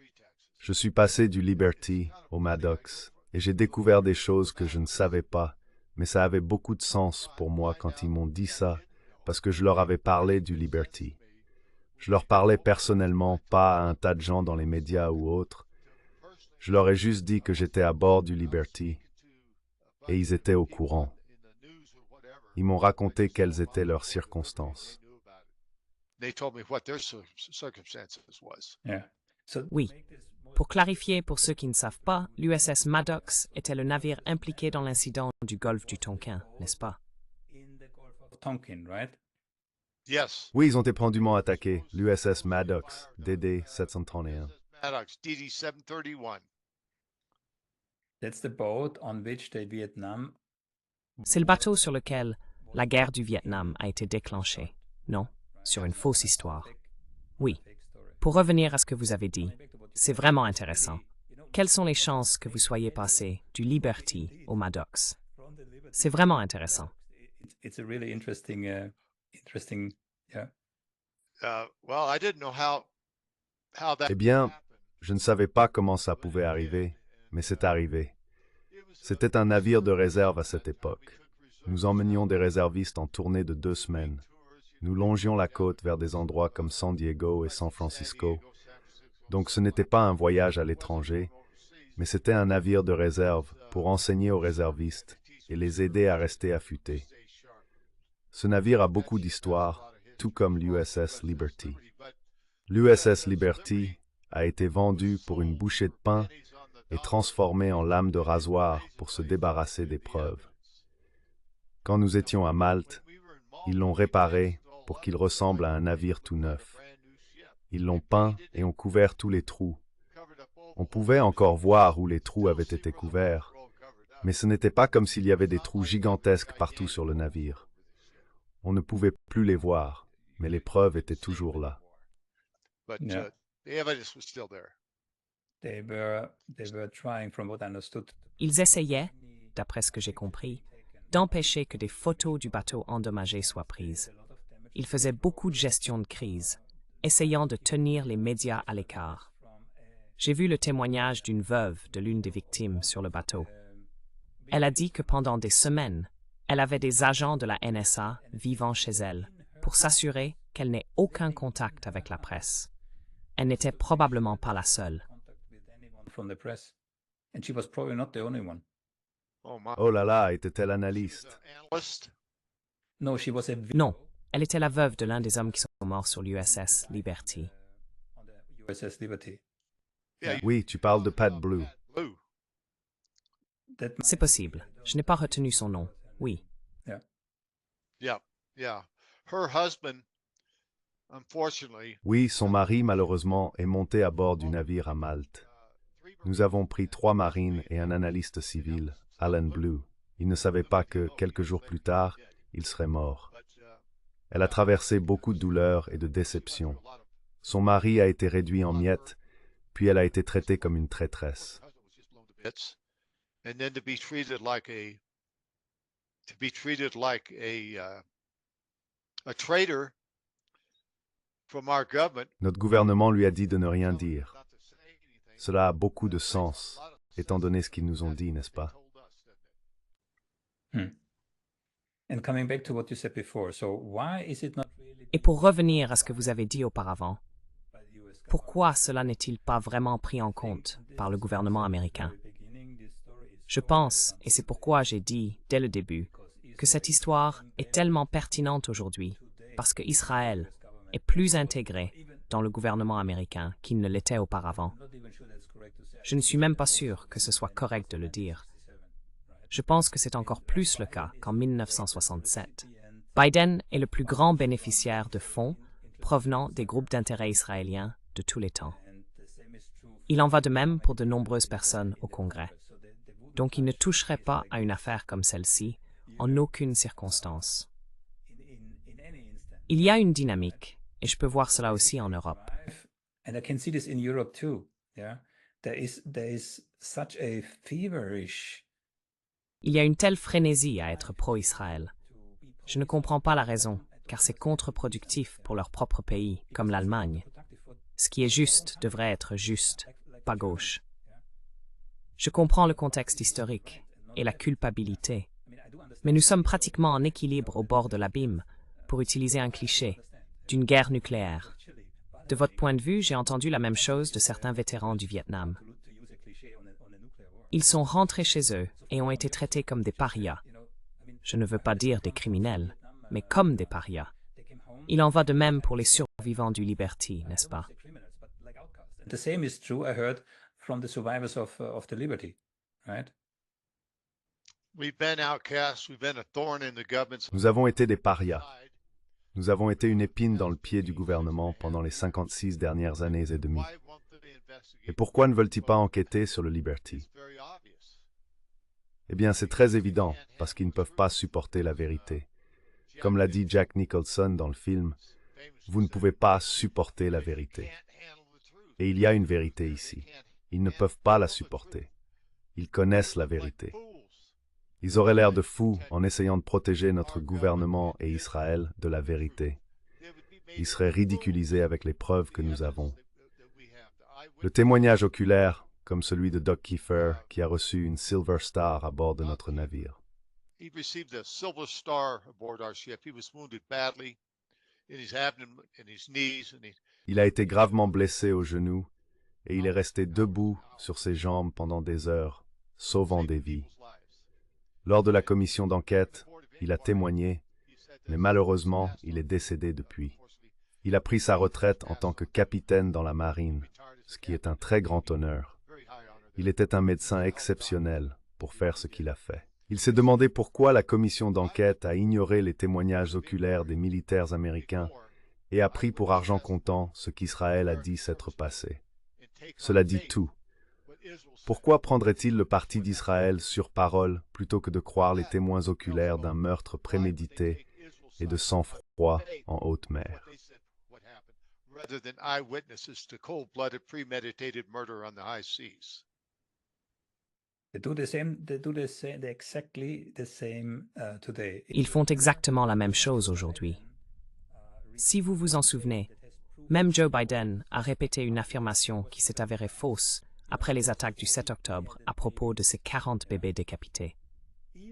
[SPEAKER 1] Je suis passé du Liberty au Maddox et j'ai découvert des choses que je ne savais pas, mais ça avait beaucoup de sens pour moi quand ils m'ont dit ça, parce que je leur avais parlé du Liberty. Je leur parlais personnellement, pas à un tas de gens dans les médias ou autres. Je leur ai juste dit que j'étais à bord du Liberty et ils étaient au courant. Ils m'ont raconté quelles étaient leurs circonstances.
[SPEAKER 3] Yeah. So
[SPEAKER 2] Oui. Pour clarifier pour ceux qui ne savent pas, l'USS Maddox était le navire impliqué dans l'incident du golfe du Tonkin, n'est-ce pas?
[SPEAKER 3] in the Gulf of Tonkin, right?
[SPEAKER 4] Yes.
[SPEAKER 1] Oui, ils ont éperdument attaqué l'USS Maddox, DD 731.
[SPEAKER 4] Maddox, DD 731.
[SPEAKER 3] That's the boat on which the Vietnam.
[SPEAKER 2] C'est le bateau sur lequel la guerre du Vietnam a été déclenchée, non? Sur une fausse histoire. Oui. Pour revenir à ce que vous avez dit, c'est vraiment intéressant. Quelles sont les chances que vous soyez passé du Liberty au Maddox? C'est vraiment intéressant.
[SPEAKER 3] It's a really interesting, yeah.
[SPEAKER 4] Well, I didn't know how that
[SPEAKER 1] Eh bien,
[SPEAKER 4] happened.
[SPEAKER 1] je ne savais pas comment ça pouvait arriver, mais c'est arrivé. C'était un navire de réserve à cette époque. Nous emmenions des réservistes en tournée de 2 semaines. Nous longions la côte vers des endroits comme San Diego et San Francisco. Donc ce n'était pas un voyage à l'étranger, mais c'était un navire de réserve pour enseigner aux réservistes et les aider à rester affûtés. Ce navire a beaucoup d'histoire, tout comme l'USS Liberty. L'USS Liberty a été vendu pour une bouchée de pain et transformé en lame de rasoir pour se débarrasser des preuves. Quand nous étions à Malte, ils l'ont réparé pour qu'il ressemble à un navire tout neuf. Ils l'ont peint et ont couvert tous les trous. On pouvait encore voir où les trous avaient été couverts, mais ce n'était pas comme s'il y avait des trous gigantesques partout sur le navire. On ne pouvait plus les voir, mais les preuves étaient toujours là.
[SPEAKER 4] But
[SPEAKER 3] Yeah.
[SPEAKER 4] the evidence was still there.
[SPEAKER 3] They were trying, from what I understood.
[SPEAKER 2] Ils essayaient, d'après ce que j'ai compris, d'empêcher que des photos du bateau endommagé soient prises. Il faisait beaucoup de gestion de crise, essayant de tenir les médias à l'écart. J'ai vu le témoignage d'une veuve de l'une des victimes sur le bateau. Elle a dit que pendant des semaines, elle avait des agents de la NSA vivant chez elle pour s'assurer qu'elle n'ait aucun contact avec la presse. Elle n'était probablement pas la seule.
[SPEAKER 3] From the press. And she was probably not the only one.
[SPEAKER 4] Oh my.
[SPEAKER 1] Oh là là, était-elle analyste?
[SPEAKER 4] Analyst.
[SPEAKER 3] No, she was a
[SPEAKER 2] Non, elle était la veuve de l'un des hommes qui sont morts sur l'USS Liberty.
[SPEAKER 3] on the USS Liberty.
[SPEAKER 4] Yeah,
[SPEAKER 1] Oui, tu parles de Pat Blue.
[SPEAKER 4] Blue.
[SPEAKER 3] That
[SPEAKER 2] C'est possible. Je n'ai pas retenu son nom. Oui.
[SPEAKER 4] Yeah, yeah. Her husband, unfortunately,
[SPEAKER 1] Oui, son mari, malheureusement, est monté à bord du navire à Malte. Nous avons pris 3 marines et un analyste civil, Alan Blue. Il ne savait pas que, quelques jours plus tard, il serait mort. Elle a traversé beaucoup de douleurs et de déceptions. Son mari a été réduit en miettes, puis elle a été traitée comme une traîtresse.
[SPEAKER 4] bits, and then to be treated like a traitor from our government.
[SPEAKER 1] Notre gouvernement lui a dit de ne rien dire. Cela a beaucoup de sens, étant donné ce qu'ils nous ont dit, n'est-ce pas?
[SPEAKER 3] And coming back to what you said before, so why is it not really
[SPEAKER 2] Et pour revenir à ce que vous avez dit auparavant,
[SPEAKER 3] by the US government?
[SPEAKER 2] pourquoi cela n'est-il pas vraiment pris en compte par le gouvernement américain?
[SPEAKER 3] At the beginning, this story is
[SPEAKER 2] Je pense, et c'est pourquoi j'ai dit dès le début, que cette histoire est tellement pertinente aujourd'hui, parce que Israël est plus intégré dans le gouvernement américain qu'il ne l'était auparavant.
[SPEAKER 3] not even sure that's correct to say.
[SPEAKER 2] Je ne suis même pas sûr que ce soit correct de le dire. Je pense que c'est encore plus le cas qu'en 1967. Biden est le plus grand bénéficiaire de fonds provenant des groupes d'intérêt israéliens de tous les temps.
[SPEAKER 3] And the same is true
[SPEAKER 2] Il en va de même pour de nombreuses personnes au Congrès. Donc il ne toucherait pas à une affaire comme celle-ci en aucune circonstance.
[SPEAKER 3] in any instant.
[SPEAKER 2] Il y a une dynamique, et je peux voir cela aussi en Europe.
[SPEAKER 3] And I can see this in Europe too. Yeah, there is such a feverish
[SPEAKER 2] Il y a une telle frénésie à être pro-Israël. Je ne comprends pas la raison, car c'est contre-productif pour leur propre pays, comme l'Allemagne. Ce qui est juste devrait être juste, pas gauche. Je comprends le contexte historique et la culpabilité, mais nous sommes pratiquement en équilibre au bord de l'abîme, pour utiliser un cliché, d'une guerre nucléaire. De votre point de vue, j'ai entendu la même chose de certains vétérans du Vietnam.
[SPEAKER 3] to use a cliché on a nuclear war.
[SPEAKER 2] Ils sont rentrés chez eux et ont été traités comme des parias. Je ne veux pas dire des criminels, mais comme des parias.
[SPEAKER 3] They came home.
[SPEAKER 2] Il en va de même pour les survivants du Liberty, n'est-ce pas?
[SPEAKER 3] The criminals, but like outcasts. And the same is true. I heard from the survivors of the Liberty, right?
[SPEAKER 4] We've been outcasts. We've been a thorn in the government's
[SPEAKER 1] Nous avons été des parias.
[SPEAKER 4] side.
[SPEAKER 1] Nous avons été une épine dans le pied du gouvernement pendant les 56 dernières années et demie.
[SPEAKER 4] Why won't they investigate?
[SPEAKER 1] Et pourquoi ne veulent-ils pas enquêter sur le Liberty?
[SPEAKER 4] It's very obvious.
[SPEAKER 1] Eh bien, c'est très évident, parce qu'ils ne peuvent pas supporter la vérité. Comme l'a dit Jack Nicholson dans le film, vous ne pouvez pas supporter la vérité. Et il y a une vérité ici. Ils ne peuvent pas la supporter. Ils connaissent la vérité. Ils auraient l'air de fous en essayant de protéger notre gouvernement et Israël de la vérité. Ils seraient ridiculisés avec les preuves que nous avons. Le témoignage oculaire, comme celui de Doug Kiefer, qui a reçu une Silver Star à bord de notre navire.
[SPEAKER 4] He received a Silver Star aboard our ship. He was wounded badly in his abdomen, in his knees, and
[SPEAKER 1] Il a été gravement blessé au genou et il est resté debout sur ses jambes pendant des heures, sauvant des vies. Lors de la commission d'enquête, il a témoigné, mais malheureusement, il est décédé depuis. Il a pris sa retraite en tant que capitaine dans la marine, ce qui est un très grand honneur. Il était un médecin exceptionnel pour faire ce qu'il a fait. Il s'est demandé pourquoi la commission d'enquête a ignoré les témoignages oculaires des militaires américains et a pris pour argent comptant ce qu'Israël a dit s'être passé. Cela dit tout. Pourquoi prendrait-il le parti d'Israël sur parole plutôt que de croire les témoins oculaires d'un meurtre prémédité et de sang-froid en haute mer?
[SPEAKER 4] rather than eyewitnesses to cold-blooded, premeditated murder on the high seas.
[SPEAKER 2] Ils font exactement la même chose aujourd'hui. Si vous vous en souvenez, même Joe Biden a répété une affirmation qui s'est avérée fausse après les attaques du 7 octobre à propos de ces 40 bébés décapités.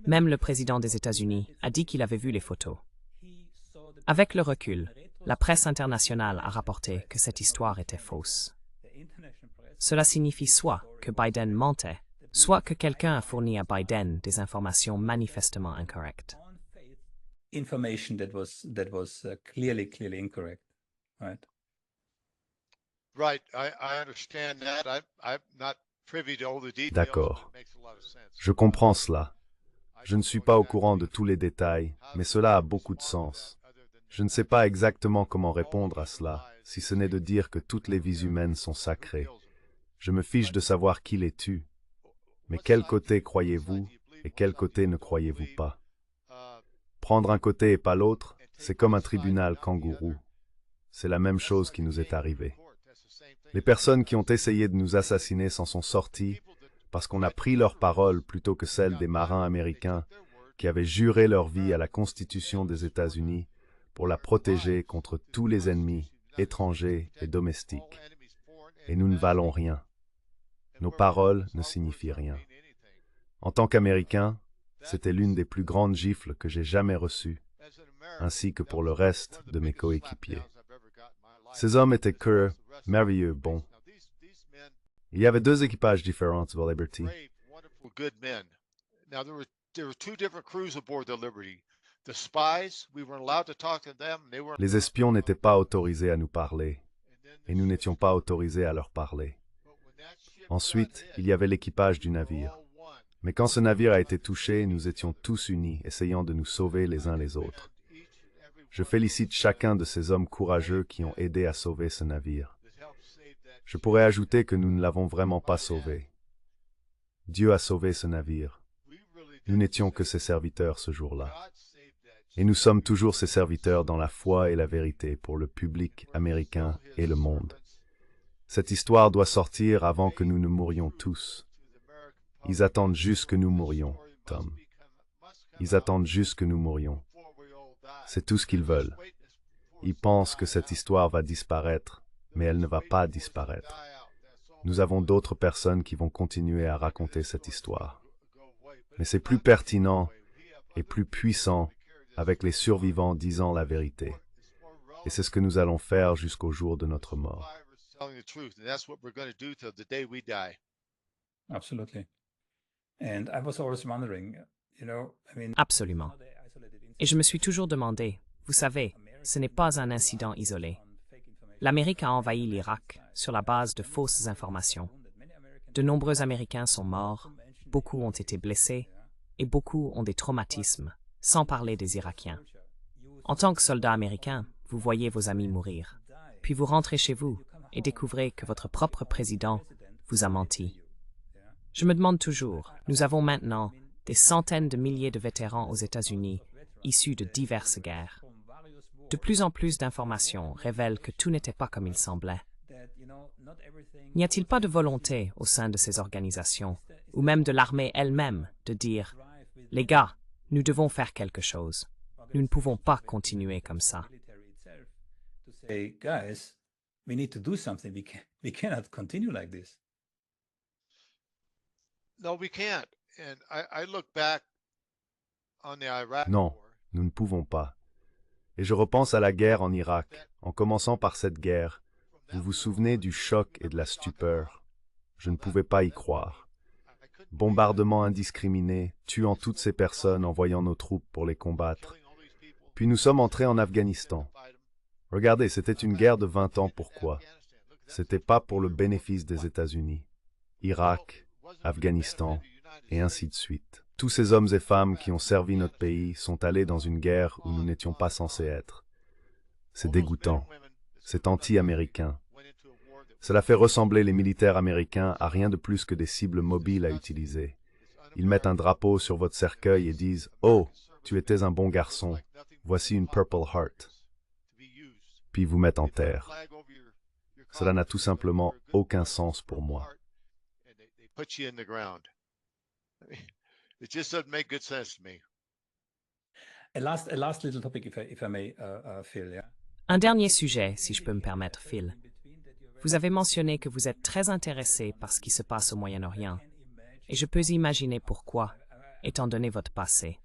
[SPEAKER 2] Même le président des États-Unis a dit qu'il avait vu les photos. Avec le recul, la presse internationale a rapporté que cette histoire était fausse. Cela signifie soit que Biden mentait, soit que quelqu'un a fourni à Biden des informations manifestement incorrectes.
[SPEAKER 3] Information that was clearly incorrect, right?
[SPEAKER 4] Right, I understand that. I'm not privy to all the details.
[SPEAKER 1] D'accord.
[SPEAKER 4] But it makes a lot of sense.
[SPEAKER 1] Je comprends cela. Je ne suis pas au courant de tous les détails, mais cela a beaucoup de sens. Je ne sais pas exactement comment répondre à cela, si ce n'est de dire que toutes les vies humaines sont sacrées. Je me fiche de savoir qui les tue. Mais quel côté croyez-vous et quel côté ne croyez-vous pas? Prendre un côté et pas l'autre, c'est comme un tribunal kangourou. C'est la même chose qui nous est arrivée. Les personnes qui ont essayé de nous assassiner s'en sont sorties parce qu'on a pris leur parole plutôt que celle des marins américains qui avaient juré leur vie à la Constitution des États-Unis pour la protéger contre tous les ennemis, étrangers et domestiques. Et nous ne valons rien. Nos paroles ne signifient rien. En tant qu'Américain, c'était l'une des plus grandes gifles que j'ai jamais reçues, ainsi que pour le reste de mes coéquipiers. Ces hommes étaient cœurs merveilleux, bons. Il y avait deux équipages différents sur Liberty.
[SPEAKER 4] Brave, wonderful, good men. Now there were two different crews aboard the Liberty. The spies, we weren't allowed to talk to them. They weren't.
[SPEAKER 1] Les espions n'étaient pas autorisés à nous parler, et nous n'étions pas autorisés à leur parler. Ensuite, il y avait l'équipage du navire. Mais quand ce navire a été touché, nous étions tous unis, essayant de nous sauver les uns les autres. Je félicite chacun de ces hommes courageux qui ont aidé à sauver ce navire. Je pourrais ajouter que nous ne l'avons vraiment pas sauvé. Dieu a sauvé ce navire. Nous n'étions que ses serviteurs ce jour-là. Et nous sommes toujours ses serviteurs dans la foi et la vérité pour le public américain et le monde. Cette histoire doit sortir avant que nous ne mourions tous. Ils attendent juste que nous mourions, Tom. Ils attendent juste que nous mourions. C'est tout ce qu'ils veulent. Ils pensent que cette histoire va disparaître, mais elle ne va pas disparaître. Nous avons d'autres personnes qui vont continuer à raconter cette histoire. Mais c'est plus pertinent et plus puissant avec les survivants disant la vérité. Et c'est ce que nous allons faire jusqu'au jour de notre mort.
[SPEAKER 3] Absolutely. And I was always wondering,
[SPEAKER 2] Absolument. Et je me suis toujours demandé, vous savez, ce n'est pas un incident isolé. L'Amérique a envahi l'Irak sur la base de fausses informations. De nombreux Américains sont morts, beaucoup ont été blessés, et beaucoup ont des traumatismes, sans parler des Irakiens. En tant que soldat américain, vous voyez vos amis mourir. Puis vous rentrez chez vous et découvrez que votre propre président vous a menti. Je me demande toujours, nous avons maintenant des centaines de milliers de vétérans aux États-Unis issus de diverses guerres. De plus en plus d'informations révèlent que tout n'était pas comme il semblait. N'y a-t-il pas de volonté au sein de ces organisations, ou même de l'armée elle-même, de dire « Les gars, nous devons faire quelque chose. Nous ne pouvons pas continuer comme ça. »
[SPEAKER 3] Hey guys, we need to do something. We cannot continue like this.
[SPEAKER 4] No, we can't. And I look back on the Iraq
[SPEAKER 1] Non,
[SPEAKER 4] War.
[SPEAKER 1] nous ne pouvons pas. Et je repense à la guerre en Irak, en commençant par cette guerre. Vous vous souvenez du choc et de la stupeur. Je ne pouvais pas y croire. Bombardement indiscriminé, tuant toutes ces personnes, envoyant nos troupes pour les combattre. Puis nous sommes entrés en Afghanistan. Regardez, c'était une guerre de 20 ans. Pourquoi? C'était pas pour le bénéfice des États-Unis. Irak, Afghanistan, et ainsi de suite. Tous ces hommes et femmes qui ont servi notre pays sont allés dans une guerre où nous n'étions pas censés être. C'est dégoûtant. C'est anti-américain. Cela fait ressembler les militaires américains à rien de plus que des cibles mobiles à utiliser. Ils mettent un drapeau sur votre cercueil et disent « Oh, tu étais un bon garçon. Voici une Purple Heart. » Puis vous mettent en terre. Cela n'a tout simplement aucun sens pour moi.
[SPEAKER 4] I mean, it just doesn't make good sense to me.
[SPEAKER 3] A last little topic, if I may, Phil. Yeah.
[SPEAKER 2] Un dernier sujet, si je peux me permettre, Phil. Vous avez mentionné que vous êtes très intéressé par ce qui se passe au Moyen-Orient, et je peux imaginer pourquoi, étant donné votre passé.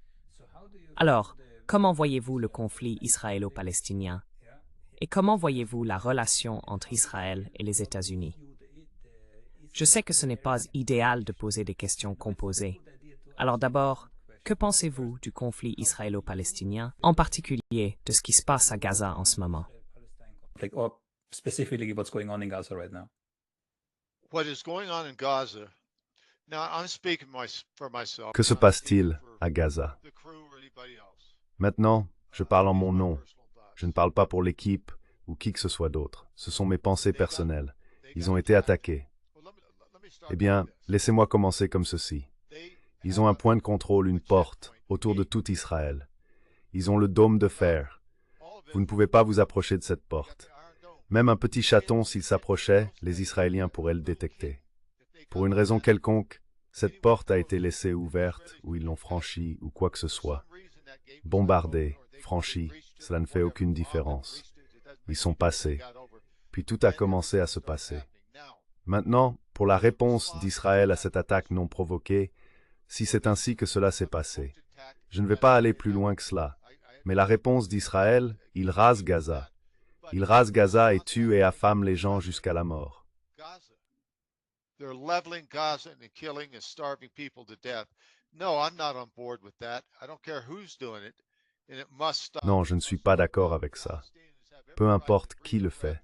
[SPEAKER 2] Alors, comment voyez-vous le conflit israélo-palestinien? Et comment voyez-vous la relation entre Israël et les États-Unis? Je sais que ce n'est pas idéal de poser des questions composées. Alors d'abord, que pensez-vous du conflit israélo-palestinien, en particulier de ce qui se passe à Gaza en ce moment?
[SPEAKER 3] Or specifically what's going on in Gaza right now.
[SPEAKER 4] What is going on in Gaza? Now, I'm speaking for myself.
[SPEAKER 1] Que se passe-t-il à Gaza?
[SPEAKER 4] The crew or anybody else.
[SPEAKER 1] Maintenant, je parle en mon nom. Je ne parle pas pour l'équipe ou qui que ce soit d'autre. Ce sont mes pensées personnelles. Ils ont été attaqués. Eh bien, laissez-moi commencer comme ceci. Ils ont un point de contrôle, une porte, autour de tout Israël. Ils ont le dôme de fer. Vous ne pouvez pas vous approcher de cette porte. Même un petit chaton, s'il s'approchait, les Israéliens pourraient le détecter. Pour une raison quelconque, cette porte a été laissée ouverte, ou ils l'ont franchie, ou quoi que ce soit. Bombardée, franchie, cela ne fait aucune différence. Ils sont passés. Puis tout a commencé à se passer. Maintenant, pour la réponse d'Israël à cette attaque non provoquée, si c'est ainsi que cela s'est passé, je ne vais pas aller plus loin que cela. Mais la réponse d'Israël, il rase Gaza. Il rase Gaza et tue et affame les gens jusqu'à la mort.
[SPEAKER 4] They're leveling Gaza and killing and starving people to death. No, I'm not on board with that. I don't care who's doing it, and it must stop.
[SPEAKER 1] Non, je ne suis pas d'accord avec ça. Peu importe qui le fait.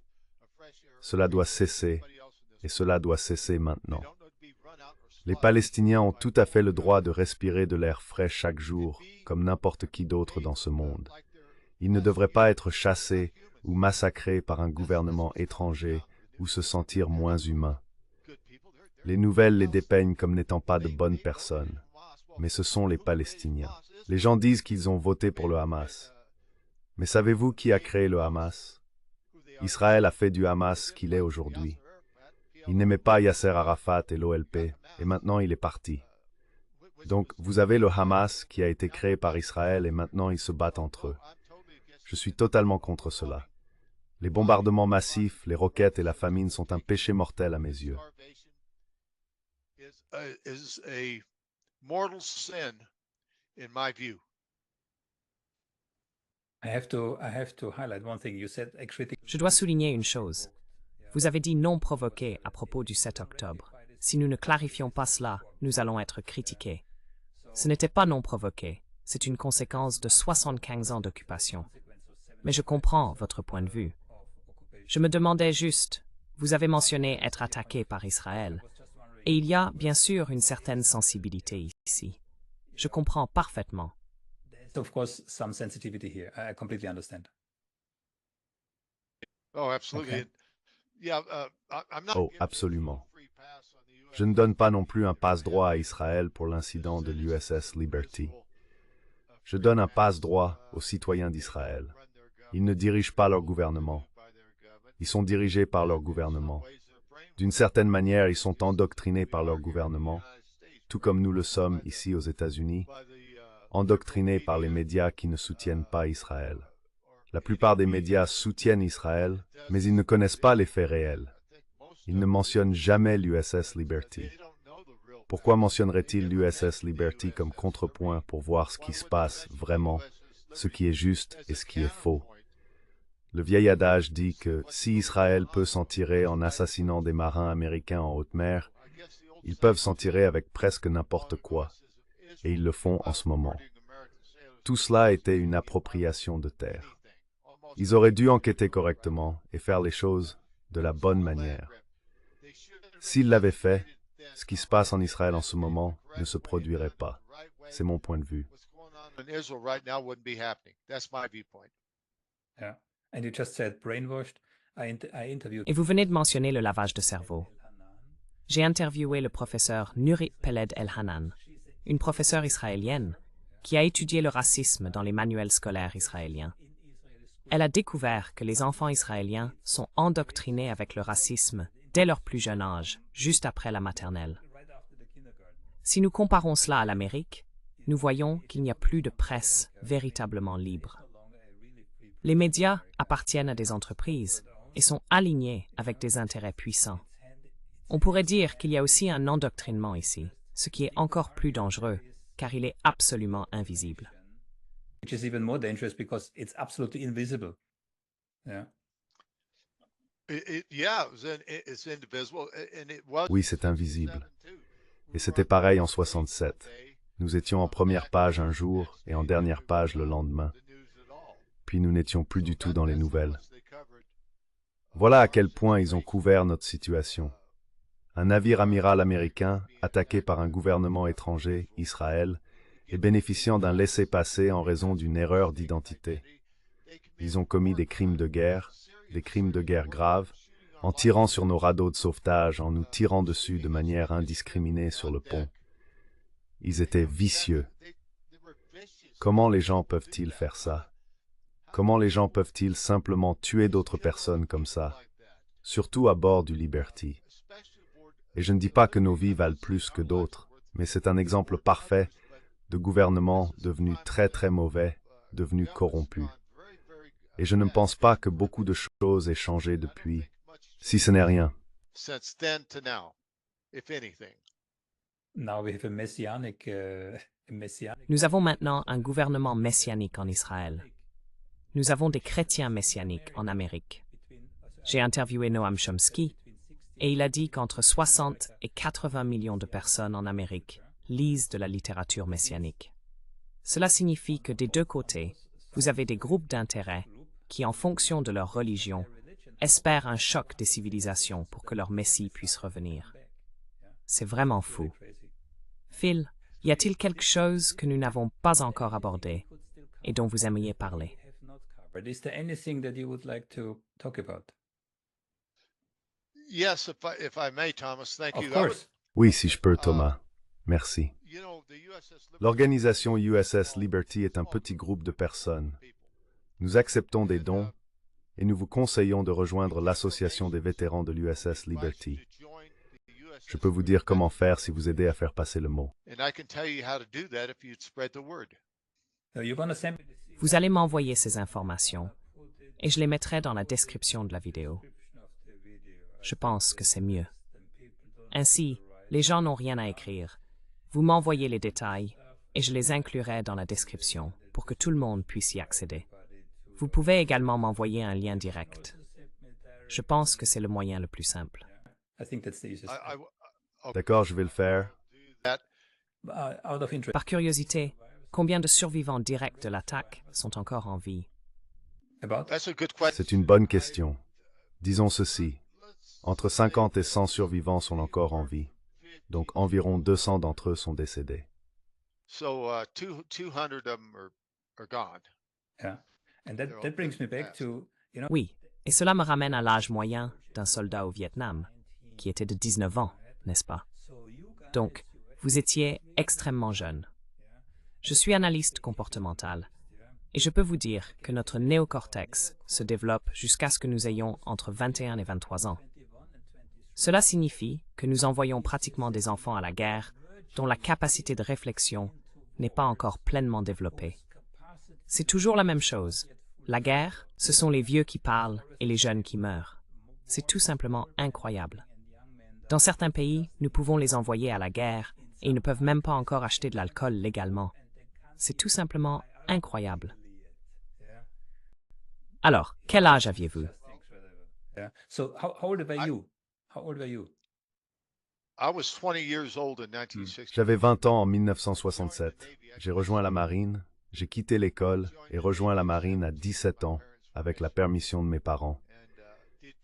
[SPEAKER 1] Cela doit cesser, et cela doit cesser maintenant. Les Palestiniens ont tout à fait le droit de respirer de l'air frais chaque jour, comme n'importe qui d'autre dans ce monde. Ils ne devraient pas être chassés ou massacrés par un gouvernement étranger ou se sentir moins humains. Les nouvelles les dépeignent comme n'étant pas de bonnes personnes, mais ce sont les Palestiniens. Les gens disent qu'ils ont voté pour le Hamas. Mais savez-vous qui a créé le Hamas? Israël a fait du Hamas ce qu'il est aujourd'hui. Il n'aimait pas Yasser Arafat et l'OLP, et maintenant il est parti. Donc vous avez le Hamas qui a été créé par Israël et maintenant ils se battent entre eux. Je suis totalement contre cela. Les bombardements massifs, les roquettes et la famine sont un péché mortel à mes yeux.
[SPEAKER 4] Is a mortal sin, in my view.
[SPEAKER 3] I have to highlight one thing. You said actually.
[SPEAKER 2] Je dois souligner une chose. Vous avez dit non provoqué à propos du 7 octobre. Si nous ne clarifions pas cela, nous allons être critiqués. Ce n'était pas non provoqué. C'est une conséquence de 75 ans d'occupation. Mais je comprends votre point de vue. Je me demandais juste, vous avez mentionné être attaqué par Israël. Et il y a, bien sûr, une certaine sensibilité ici. Je comprends parfaitement.
[SPEAKER 3] There's of course some sensitivity here. I completely understand.
[SPEAKER 4] Oh, absolutely.
[SPEAKER 3] Okay.
[SPEAKER 4] Yeah, I'm not
[SPEAKER 1] Oh,
[SPEAKER 4] giving you a
[SPEAKER 1] absolument.
[SPEAKER 4] free pass on the US
[SPEAKER 1] Je ne donne pas non plus un passe-droit à Israël pour l'incident de l'USS Liberty. Je donne un passe-droit aux citoyens d'Israël. Ils ne dirigent pas leur gouvernement. Ils sont dirigés par leur gouvernement. D'une certaine manière, ils sont endoctrinés par leur gouvernement, tout comme nous le sommes ici aux États-Unis, endoctrinés par les médias qui ne soutiennent pas Israël. La plupart des médias soutiennent Israël, mais ils ne connaissent pas les faits réels. Ils ne mentionnent jamais l'USS Liberty. Pourquoi mentionnerait-il l'USS Liberty comme contrepoint pour voir ce qui se passe vraiment, ce qui est juste et ce qui est faux? Le vieil adage dit que si Israël peut s'en tirer en assassinant des marins américains en haute mer, ils peuvent s'en tirer avec presque n'importe quoi, et ils le font en ce moment. Tout cela était une appropriation de terre. Ils auraient dû enquêter correctement et faire les choses de la bonne manière. S'ils l'avaient fait, ce qui se passe en Israël en ce moment ne se produirait pas. C'est mon point de vue.
[SPEAKER 4] what's going on in Israel right now wouldn't be happening. That's my viewpoint.
[SPEAKER 3] Yeah. And you just said brainwashed. I interviewed.
[SPEAKER 2] Et vous venez de mentionner le lavage de cerveau. J'ai interviewé le professeur Nurit Peled El-Hanan, une professeure israélienne qui a étudié le racisme dans les manuels scolaires israéliens. Elle a découvert que les enfants israéliens sont endoctrinés avec le racisme dès leur plus jeune âge, juste après la maternelle. Si nous comparons cela à l'Amérique, nous voyons qu'il n'y a plus de presse véritablement libre. Les médias appartiennent à des entreprises et sont alignés avec des intérêts puissants. On pourrait dire qu'il y a aussi un endoctrinement ici, ce qui est encore plus dangereux, car il est absolument invisible.
[SPEAKER 3] Which is even more dangerous because it's absolutely invisible. Yeah.
[SPEAKER 1] Oui, c'est invisible. Et c'était pareil en 67. Nous étions en première page un jour et en dernière page le lendemain. Puis nous n'étions plus du tout dans les nouvelles. Voilà à quel point ils ont couvert notre situation. Un navire amiral américain, attaqué par un gouvernement étranger, Israël, et bénéficiant d'un laissez-passer en raison d'une erreur d'identité. Ils ont commis des crimes de guerre graves, en tirant sur nos radeaux de sauvetage, en nous tirant dessus de manière indiscriminée sur le pont. Ils étaient vicieux. Comment les gens peuvent-ils faire ça? Comment les gens peuvent-ils simplement tuer d'autres personnes comme ça, surtout à bord du Liberty? Et je ne dis pas que nos vies valent plus que d'autres, mais c'est un exemple parfait de gouvernement devenu très très mauvais, devenu corrompu. Et je ne pense pas que beaucoup de choses aient changé depuis, si ce n'est rien.
[SPEAKER 3] Now we have a messianic.
[SPEAKER 2] Nous avons maintenant un gouvernement messianique en Israël. Nous avons des chrétiens messianiques en Amérique. J'ai interviewé Noam Chomsky et il a dit qu'entre 60 et 80 millions de personnes en Amérique lisent de la littérature messianique. Cela signifie que des deux côtés, vous avez des groupes d'intérêt qui, en fonction de leur religion, espèrent un choc des civilisations pour que leur Messie puisse revenir. C'est vraiment fou. Phil, y a-t-il quelque chose que nous n'avons pas encore abordé et dont vous aimeriez parler?
[SPEAKER 3] Is there anything that you would like to talk about?
[SPEAKER 4] Yes, if I may, Thomas, thank
[SPEAKER 3] Of
[SPEAKER 4] you.
[SPEAKER 3] course.
[SPEAKER 1] Oui, si je peux, Thomas. Merci. L'organisation USS Liberty est un petit groupe de personnes. Nous acceptons des dons et nous vous conseillons de rejoindre l'association des vétérans de l'USS Liberty. Je peux vous dire comment faire si vous aidez à faire passer le mot.
[SPEAKER 3] You're gonna send me
[SPEAKER 2] Vous allez m'envoyer ces informations et je les mettrai dans la description de la vidéo. Je pense que c'est mieux. Ainsi, les gens n'ont rien à écrire. Vous m'envoyez les détails et je les inclurai dans la description pour que tout le monde puisse y accéder. Vous pouvez également m'envoyer un lien direct. Je pense que c'est le moyen le plus simple.
[SPEAKER 3] I think that's the easiest.
[SPEAKER 1] D'accord, je vais le faire.
[SPEAKER 3] Out of interest.
[SPEAKER 2] Par curiosité, combien de survivants directs de l'attaque sont encore en vie?
[SPEAKER 3] About?
[SPEAKER 4] That's a good question.
[SPEAKER 1] C'est une bonne question. Disons ceci. Entre 50 et 100 survivants sont encore en vie. Donc environ 200 d'entre eux sont décédés.
[SPEAKER 4] So 200 of them are gone.
[SPEAKER 3] Yeah. And that brings me back to,
[SPEAKER 2] Oui, et cela me ramène à l'âge moyen d'un soldat au Vietnam, qui était de 19 ans, n'est-ce pas? Donc, vous étiez extrêmement jeune. Je suis analyste comportemental, et je peux vous dire que notre néocortex se développe jusqu'à ce que nous ayons entre 21 et 23 ans. Cela signifie que nous envoyons pratiquement des enfants à la guerre dont la capacité de réflexion n'est pas encore pleinement développée. C'est toujours la même chose. La guerre, ce sont les vieux qui parlent et les jeunes qui meurent. C'est tout simplement incroyable. Dans certains pays, nous pouvons les envoyer à la guerre et ils ne peuvent même pas encore acheter de l'alcool légalement. C'est tout simplement incroyable. Alors, quel âge aviez-vous?
[SPEAKER 3] yeah. So how old were you? How old were you?
[SPEAKER 4] I was 20 years old in 1960.
[SPEAKER 1] J'avais 20 ans en 1967. J'ai rejoint la marine, j'ai quitté l'école et rejoint la marine à 17 ans, avec la permission de mes parents.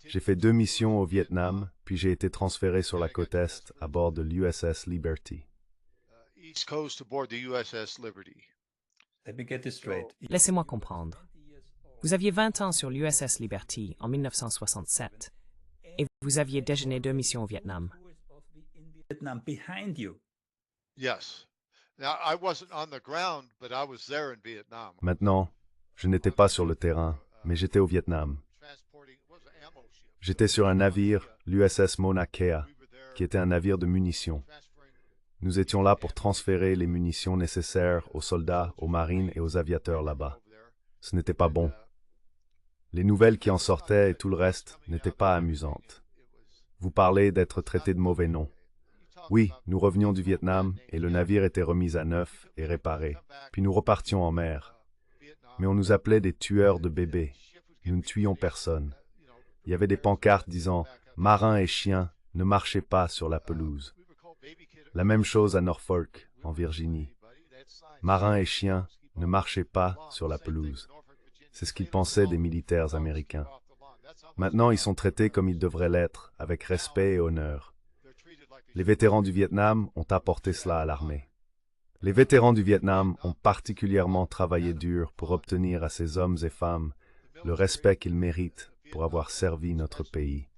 [SPEAKER 1] J'ai fait 2 missions au Vietnam, puis j'ai été transféré sur la côte Est à bord de l'USS Liberty.
[SPEAKER 4] East Coast aboard the USS Liberty.
[SPEAKER 3] Let me get this straight.
[SPEAKER 2] Laissez-moi comprendre. Vous aviez 20 ans sur l'USS Liberty en 1967 et vous aviez déjeuné 2 missions au Vietnam.
[SPEAKER 3] Vietnam behind you.
[SPEAKER 4] Yes. Now, I wasn't on the ground, but I was there in Vietnam.
[SPEAKER 1] Maintenant, je n'étais pas sur le terrain, mais j'étais au Vietnam.
[SPEAKER 4] Transporting, it was an ammo ship.
[SPEAKER 1] J'étais sur un navire, l'USS Mauna Kea, qui était un navire de munitions. Nous étions là pour transférer les munitions nécessaires aux soldats, aux marines et aux aviateurs là-bas. Ce n'était pas bon. Les nouvelles qui en sortaient et tout le reste n'étaient pas amusantes. Vous parlez d'être traité de mauvais noms. Oui, nous revenions du Vietnam et le navire était remis à neuf et réparé. Puis nous repartions en mer. Mais on nous appelait des tueurs de bébés. Nous ne tuions personne. Il y avait des pancartes disant « Marins et chiens, ne marchez pas sur la pelouse ». La même chose à Norfolk, en Virginie. Marins et chiens, ne marchez pas sur la pelouse. C'est ce qu'ils pensaient des militaires américains. Maintenant, ils sont traités comme ils devraient l'être, avec respect et honneur. Les vétérans du Vietnam ont apporté cela à l'armée. Les vétérans du Vietnam ont particulièrement travaillé dur pour obtenir à ces hommes et femmes le respect qu'ils méritent pour avoir servi notre pays.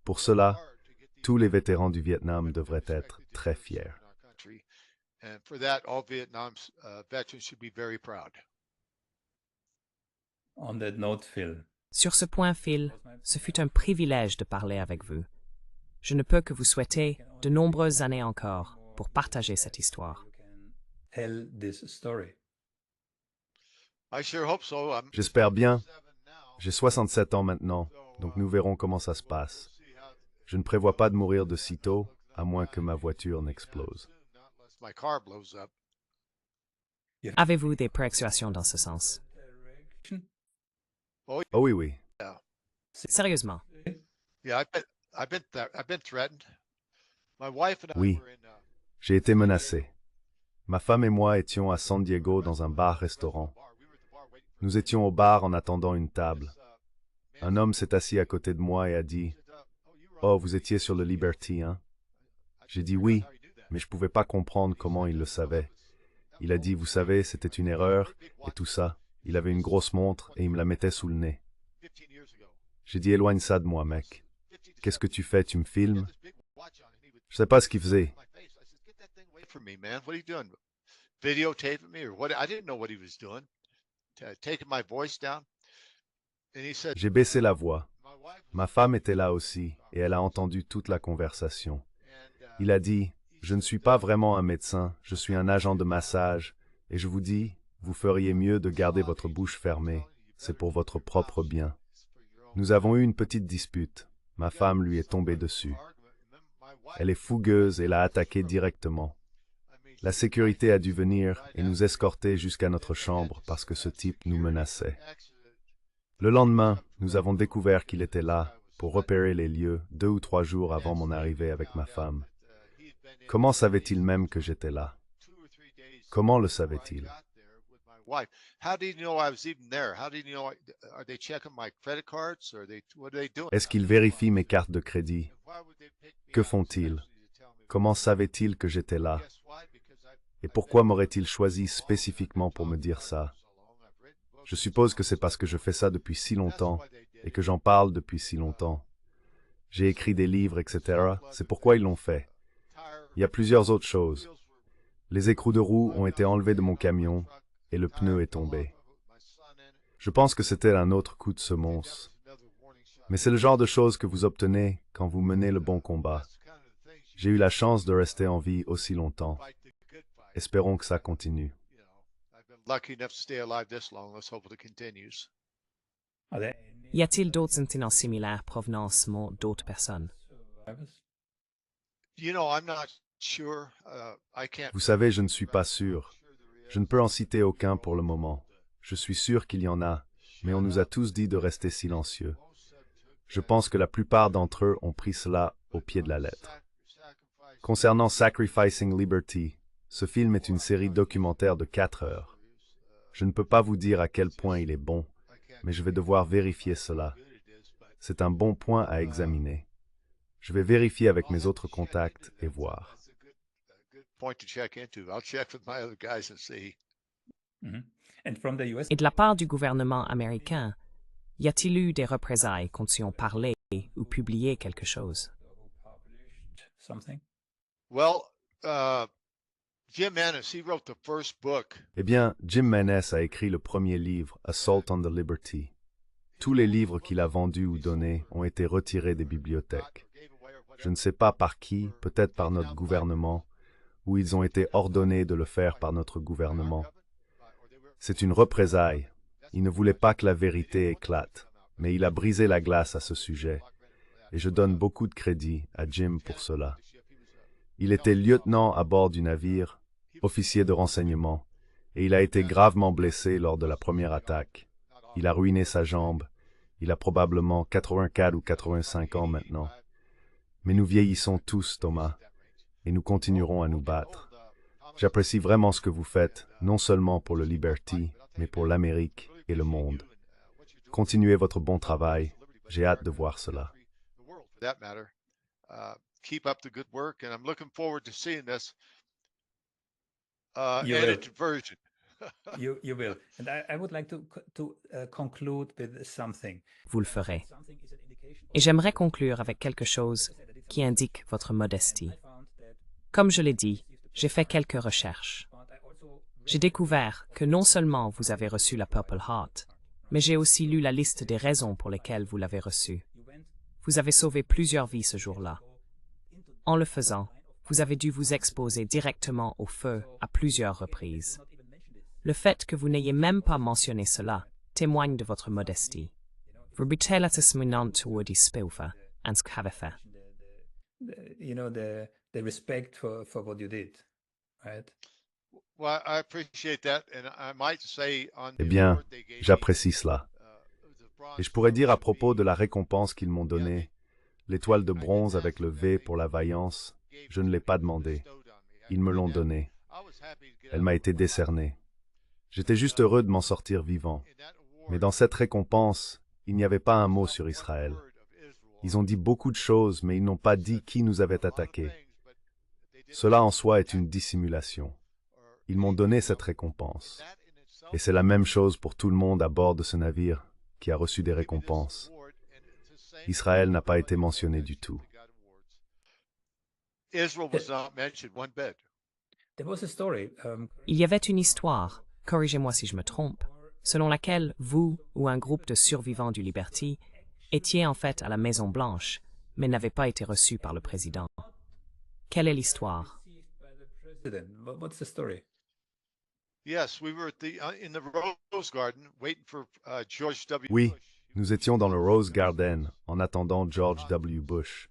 [SPEAKER 1] Pour cela, tous les vétérans du Vietnam devraient être très fiers.
[SPEAKER 4] And for that, all Vietnam's veterans should be very proud.
[SPEAKER 3] On that note, Phil.
[SPEAKER 2] Sur ce point, Phil, ce fut un privilège de parler avec vous. Je ne peux que vous souhaiter de nombreuses années encore pour partager cette histoire.
[SPEAKER 3] Tell this story.
[SPEAKER 4] I sure hope so.
[SPEAKER 1] J'espère bien. J'ai 67 ans maintenant, donc nous verrons comment ça se passe. Je ne prévois pas de mourir de sitôt, à moins que ma voiture n'explose.
[SPEAKER 4] My car blows up.
[SPEAKER 2] Avez-vous des préoccupations dans ce sens?
[SPEAKER 1] Oh oui, oui.
[SPEAKER 2] Sérieusement,
[SPEAKER 4] Yeah, I've been threatened. My wife and I
[SPEAKER 1] Oui.
[SPEAKER 4] were in.
[SPEAKER 1] J'ai été menacé. Ma femme et moi étions à San Diego dans un bar-restaurant. Nous étions au bar en attendant une table. Un homme s'est assis à côté de moi et a dit « Oh, vous étiez sur le Liberty, hein ?» J'ai dit oui, mais je ne pouvais pas comprendre comment il le savait. Il a dit « Vous savez, c'était une erreur, et tout ça. » Il avait une grosse montre et il me la mettait sous le nez. J'ai dit « Éloigne ça de moi, mec. Qu'est-ce que tu fais, tu me filmes ?» Je sais pas ce qu'il faisait.
[SPEAKER 4] From me, man. What are you doing? Videotaping me or what? I didn't know what he was doing. Taking my voice down. And he said,
[SPEAKER 1] J'ai baissé la voix.
[SPEAKER 4] my wife
[SPEAKER 1] Ma femme était là aussi, et elle a entendu toute la conversation. Il a dit « Je ne suis pas vraiment un médecin, je suis un agent de massage, et je vous dis, vous feriez mieux de garder votre bouche fermée. C'est pour votre propre bien. » Nous avons eu une petite dispute. Ma femme lui est tombée dessus. Elle est fougueuse et l'a attaqué directement. La sécurité a dû venir et nous escorter jusqu'à notre chambre parce que ce type nous menaçait. Le lendemain, nous avons découvert qu'il était là pour repérer les lieux 2 ou 3 jours avant mon arrivée avec ma femme. Comment savait-il même que j'étais là? Comment le savait-il?
[SPEAKER 4] wife. How did you know I was even there? How did you know? Are they checking my credit cards? Or what are they doing?
[SPEAKER 1] Est-ce qu'ils vérifient mes cartes de crédit?
[SPEAKER 4] Why would they pick me
[SPEAKER 1] Que
[SPEAKER 4] up
[SPEAKER 1] font-ils?
[SPEAKER 4] especially to tell me?
[SPEAKER 1] Comment savaient-ils que j'étais là?
[SPEAKER 4] Guess why? Because
[SPEAKER 1] Et pourquoi m'auraient-ils choisi spécifiquement pour me dire ça? Je suppose que c'est parce que je fais ça depuis si longtemps et que j'en parle depuis si longtemps. J'ai écrit des livres, etc. C'est pourquoi ils l'ont fait. Il y a plusieurs autres choses. Les écrous de roue ont été enlevés de mon camion et le pneu est tombé. Je pense que c'était un autre coup de semonce. Mais c'est le genre de choses que vous obtenez quand vous menez le bon combat. J'ai eu la chance de rester en vie aussi longtemps. Espérons que ça continue.
[SPEAKER 4] Lucky enough to stay alive this long. Let's hope it continues.
[SPEAKER 3] Are there
[SPEAKER 2] Y a-t-il d'autres incidents similaires provenant d'autres personnes?
[SPEAKER 3] survivors?
[SPEAKER 4] You know, I'm not sure. I can't.
[SPEAKER 1] Vous savez, je ne suis pas sûr. Je ne peux en citer aucun pour le moment. Je suis sûr qu'il y en a, mais on nous a tous dit de rester silencieux. Je pense que la plupart d'entre eux ont pris cela au pied de la lettre. Concernant Sacrificing Liberty, ce film est une série documentaire de 4 heures. Je ne peux pas vous dire à quel point il est bon, mais je vais devoir vérifier cela. C'est un bon point à examiner. Je vais vérifier avec mes autres contacts et voir.
[SPEAKER 4] Good point to check into. I'll check with my other guys and see.
[SPEAKER 3] Mhm. And from the US,
[SPEAKER 2] Et de la part du gouvernement américain, y a-t-il eu des représailles quand ils ont parlé ou publié quelque chose?
[SPEAKER 3] published something.
[SPEAKER 4] Well, Jim Ennis, he wrote the first book.
[SPEAKER 1] Eh bien, Jim Menes a écrit le premier livre, Assault on the Liberty. Tous les livres qu'il a vendus ou donnés ont été retirés des bibliothèques. Je ne sais pas par qui, peut-être par notre gouvernement, où ils ont été ordonnés de le faire par notre gouvernement. C'est une représaille. Il ne voulait pas que la vérité éclate, mais il a brisé la glace à ce sujet, et je donne beaucoup de crédit à Jim pour cela. Il était lieutenant à bord du navire, officier de renseignement, et il a été gravement blessé lors de la première attaque. Il a ruiné sa jambe. Il a probablement 84 ou 85 ans maintenant. Mais nous vieillissons tous, Thomas, et nous continuerons à nous battre. J'apprécie vraiment ce que vous faites, non seulement pour le Liberty, mais pour l'Amérique et le monde. Continuez votre bon travail. J'ai hâte de voir cela.
[SPEAKER 4] Keep up the good work, and I'm looking forward to seeing this
[SPEAKER 3] You will.
[SPEAKER 4] edited version.
[SPEAKER 3] You will. And I would like to conclude with something.
[SPEAKER 2] Vous le ferez. Et j'aimerais conclure avec quelque chose qui indique votre modestie. Comme je l'ai dit, j'ai fait quelques recherches. J'ai découvert que non seulement vous avez reçu la Purple Heart, mais j'ai aussi lu la liste des raisons pour lesquelles vous l'avez reçue. Vous avez sauvé plusieurs vies ce jour-là. En le faisant, vous avez dû vous exposer directement au feu à plusieurs reprises. Le fait que vous n'ayez même pas mentionné cela témoigne de votre modestie. Vous betalat minant toward i spilfa, and skhavefa.
[SPEAKER 3] You know, the respect for what you did, right?
[SPEAKER 4] Well, I appreciate that, and I might say on
[SPEAKER 1] Eh
[SPEAKER 4] the
[SPEAKER 1] bien,
[SPEAKER 4] award they gave me,
[SPEAKER 1] j'apprécie cela.
[SPEAKER 4] the bronze
[SPEAKER 1] Et je pourrais dire à
[SPEAKER 4] fellowship
[SPEAKER 1] propos de la
[SPEAKER 4] meeting,
[SPEAKER 1] récompense qu'ils m'ont donnée, l'étoile de bronze avec le V pour la vaillance, je ne l'ai pas demandé. Ils me l'ont donnée. Elle m'a été décernée. J'étais juste heureux de m'en sortir vivant. Mais dans cette récompense, il n'y avait pas un mot sur Israël. Ils ont dit beaucoup de choses, mais ils n'ont pas dit qui nous avait attaqués. Cela en soi est une dissimulation. Ils m'ont donné cette récompense. Et c'est la même chose pour tout le monde à bord de ce navire qui a reçu des récompenses. Israël n'a pas été mentionné du tout.
[SPEAKER 4] Israel was not mentioned one bit.
[SPEAKER 3] There was a story.
[SPEAKER 2] Il y avait une histoire, corrigez-moi si je me trompe, selon laquelle vous ou un groupe de survivants du Liberty étiez en fait à la Maison-Blanche, mais n'avez pas été reçu par le président. Quelle est l'histoire?
[SPEAKER 3] What's the story?
[SPEAKER 4] Yes, we were at in the Rose Garden waiting for George W.
[SPEAKER 1] Oui,
[SPEAKER 4] Bush.
[SPEAKER 1] nous étions dans le Rose Garden en attendant George W. Bush.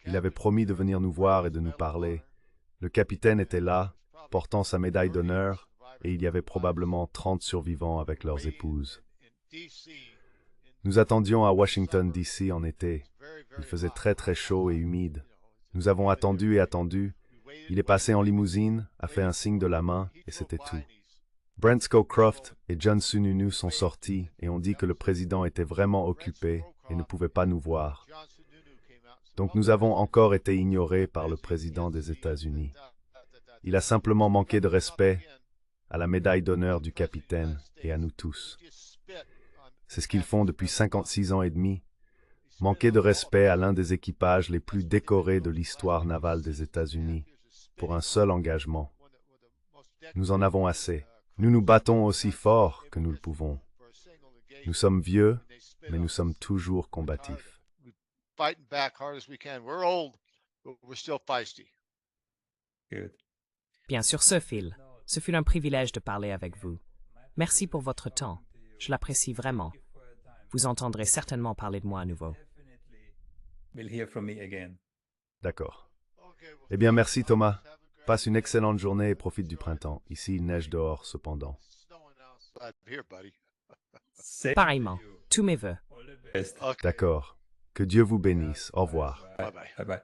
[SPEAKER 1] Il avait promis de venir nous voir et de nous parler. Le capitaine était là, portant sa médaille d'honneur, et il y avait probablement 30 survivants avec leurs épouses. Nous attendions à Washington, D.C. en été. Il faisait très très chaud et humide. Nous avons attendu et attendu. Il est passé en limousine, a fait un signe de la main, et c'était tout. Brent Scowcroft et John Sununu sont sortis et ont dit que le président était vraiment occupé et ne pouvait pas nous voir. Donc nous avons encore été ignorés par le président des États-Unis. Il a simplement manqué de respect à la médaille d'honneur du capitaine et à nous tous. C'est ce qu'ils font depuis 56 ans et demi, manquer de respect à l'un des équipages les plus décorés de l'histoire navale des États-Unis pour un seul engagement. Nous en avons assez. Nous nous battons aussi fort que nous le pouvons. Nous sommes vieux, mais nous sommes toujours combatifs.
[SPEAKER 4] Fighting back hard as we can. We're old, but we're still feisty.
[SPEAKER 3] Good.
[SPEAKER 2] Bien sur ce fil, ce fut un privilège de parler avec vous. Merci pour votre temps. Je l'apprécie vraiment. Vous entendrez certainement parler de moi à nouveau.
[SPEAKER 3] Will hear from me again.
[SPEAKER 1] D'accord. Eh bien, merci Thomas. Passe une excellente journée et profite du printemps. Ici, il neige dehors, cependant.
[SPEAKER 4] Here, buddy.
[SPEAKER 2] Pareillement, tous mes vœux.
[SPEAKER 3] Best.
[SPEAKER 1] D'accord. Que Dieu vous bénisse. Au revoir.
[SPEAKER 4] Bye-bye.
[SPEAKER 3] Bye bye.